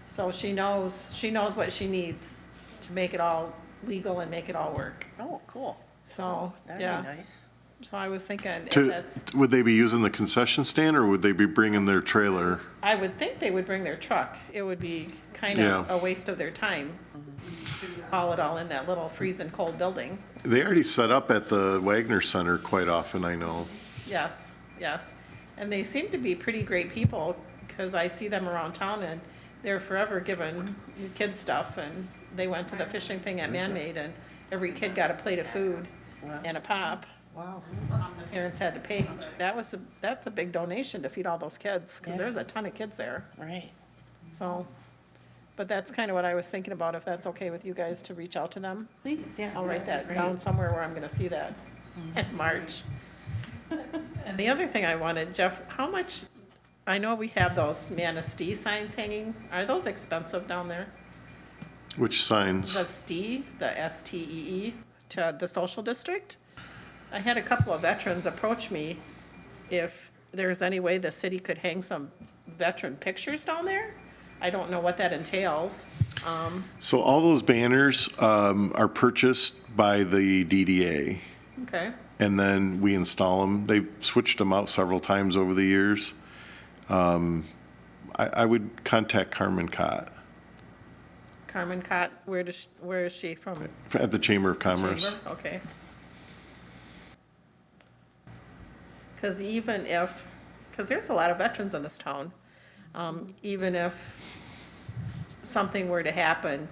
So she knows what she needs to make it all legal and make it all work. Oh, cool. So, That'd yeah. be nice. So I was thinking if To, that's, would they be using the concession stand or would they be bringing their trailer? I would think they would bring their truck. It would be kind of Yeah. a waste of their time to haul it all in that little freezing cold building. They already set up at the Wagner Center quite often, I know. Yes, yes. And they seem to be pretty great people because I see them around town and they're forever giving kids stuff. And they went to the fishing thing at Man-Made and every kid got a plate of food and a pop. Wow. The parents had to pay. That's a big donation to feed all those kids because Yeah. there's a ton of kids there. Right. So, but that's kind of what I was thinking about, if that's okay with you guys to reach out to them. Please, yeah. I'll write that down somewhere where I'm gonna see that in March. And the other thing I wanted, Jeff, how much, I know we have those Manistee signs hanging. Are those expensive down there? Which signs? The STEE, the STEE, to the social district? I had a couple of veterans approach me if there's any way the city could hang some veteran pictures down there. I don't know what that entails. So all those banners are purchased by the DDA, Okay, and then we install them. They've switched them out several times over the years. I would contact Carmen Cott Carmen Cott, where is she from? at the Chamber of Commerce. Chamber? Okay. Because even if, because there's a lot of veterans in this town, even if something were to happen,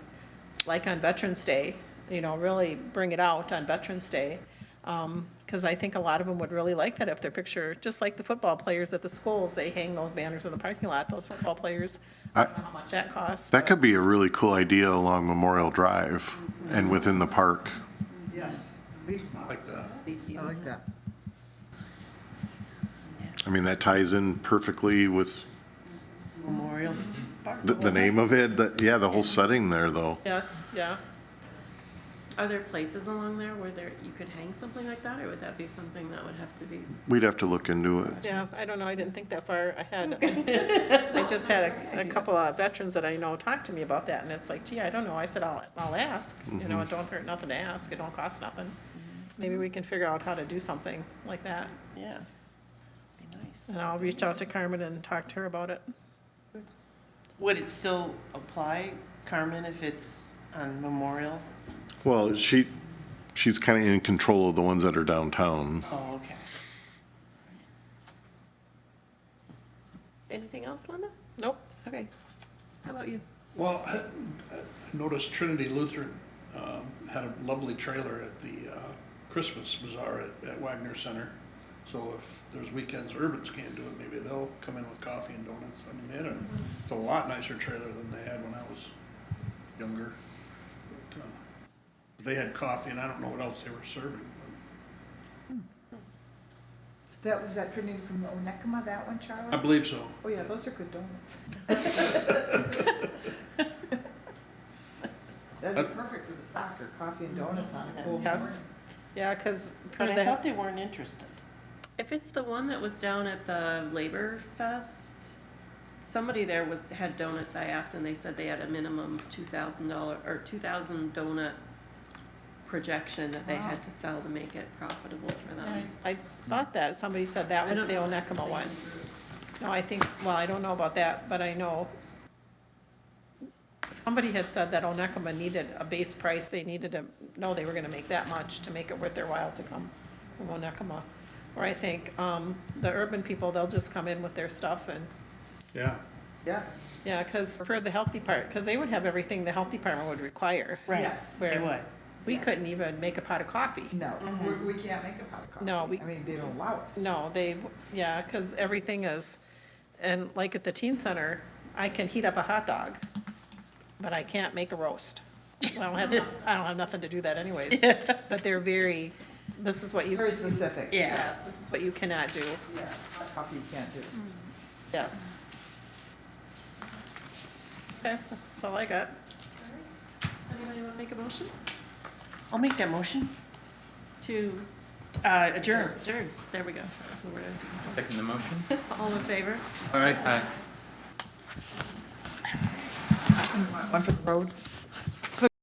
like on Veterans Day, you know, really bring it out on Veterans Day. Because I think a lot of them would really like that if their picture, just like the football players at the schools, they hang those banners in the parking lot, those football players. I don't know how much that costs. That but- could be a really cool idea along Memorial Drive and within the park. Yes. Like that. I like that. I mean, that ties in perfectly with Memorial Park. the name of it. Yeah, the whole setting there, though. Yes, yeah. Are there places along there where you could hang something like that, or would that be something that would have to be? We'd have to look into it. Yeah, I don't know, I didn't think that far ahead. I just had a couple of veterans that I know talk to me about that, and it's like, gee, I don't know. I said, I'll ask. You know, it don't hurt nothing to ask. It don't cost nothing. Maybe we can figure out how to do something like that. Yeah. Be nice. And I'll reach out to Carmen and talk to her about it. Would it still apply, Carmen, if it's on Memorial? Well, she's kind of in control of the ones that are downtown. Oh, okay. Anything else, Linda? Nope. Okay. How about you? Well, I noticed Trinity Lutheran had a lovely trailer at the Christmas Bazaar at Wagner Center. So if there's weekends Urbans can't do it, maybe they'll come in with coffee and donuts. I mean, it's a lot nicer trailer than they had when I was younger. But, they had coffee, and I don't know what else they were serving. That was that Trinity from the Onekama, that one, Charlie? I believe so. Oh, yeah, those are good donuts. That'd be perfect for the soccer, coffee and donuts on a cold Yes. morning. Yeah, because But I thought they weren't interested. If it's the one that was down at the Labor Fest, somebody there had donuts, I asked, and they said they had a minimum $2,000 or 2,000 donut projection that they had to sell to make it profitable for them. I thought that, somebody said that was the Onekama one. No, I think, well, I don't know about that, but I know somebody had said that Onekama needed a base price, they needed to know they were gonna make that much to make it worth their while to come from Onekama. Or I think, the urban people, they'll just come in with their stuff and, Yeah. Yeah. yeah, cause for the health department, cause they would have everything the health department would require. Right. Yes. They Where would. we couldn't even make a pot of coffee. No, we can't make a pot of coffee. No, I mean, they don't allow us. No, yeah, because everything is, and like at the teen center, I can heat up a hot dog, but I can't make a roast. I don't have nothing to do that anyways. But they're very, this is what you. Very specific. Yes, this is what you cannot do, Yeah, hot coffee you can't do. yes. Okay, that's all I got. Anybody want to make a motion I'll make that motion. to Adjourn. adjourn? There we go. That's the word I was looking Second the motion. for. All in favor? Aye. One for the road.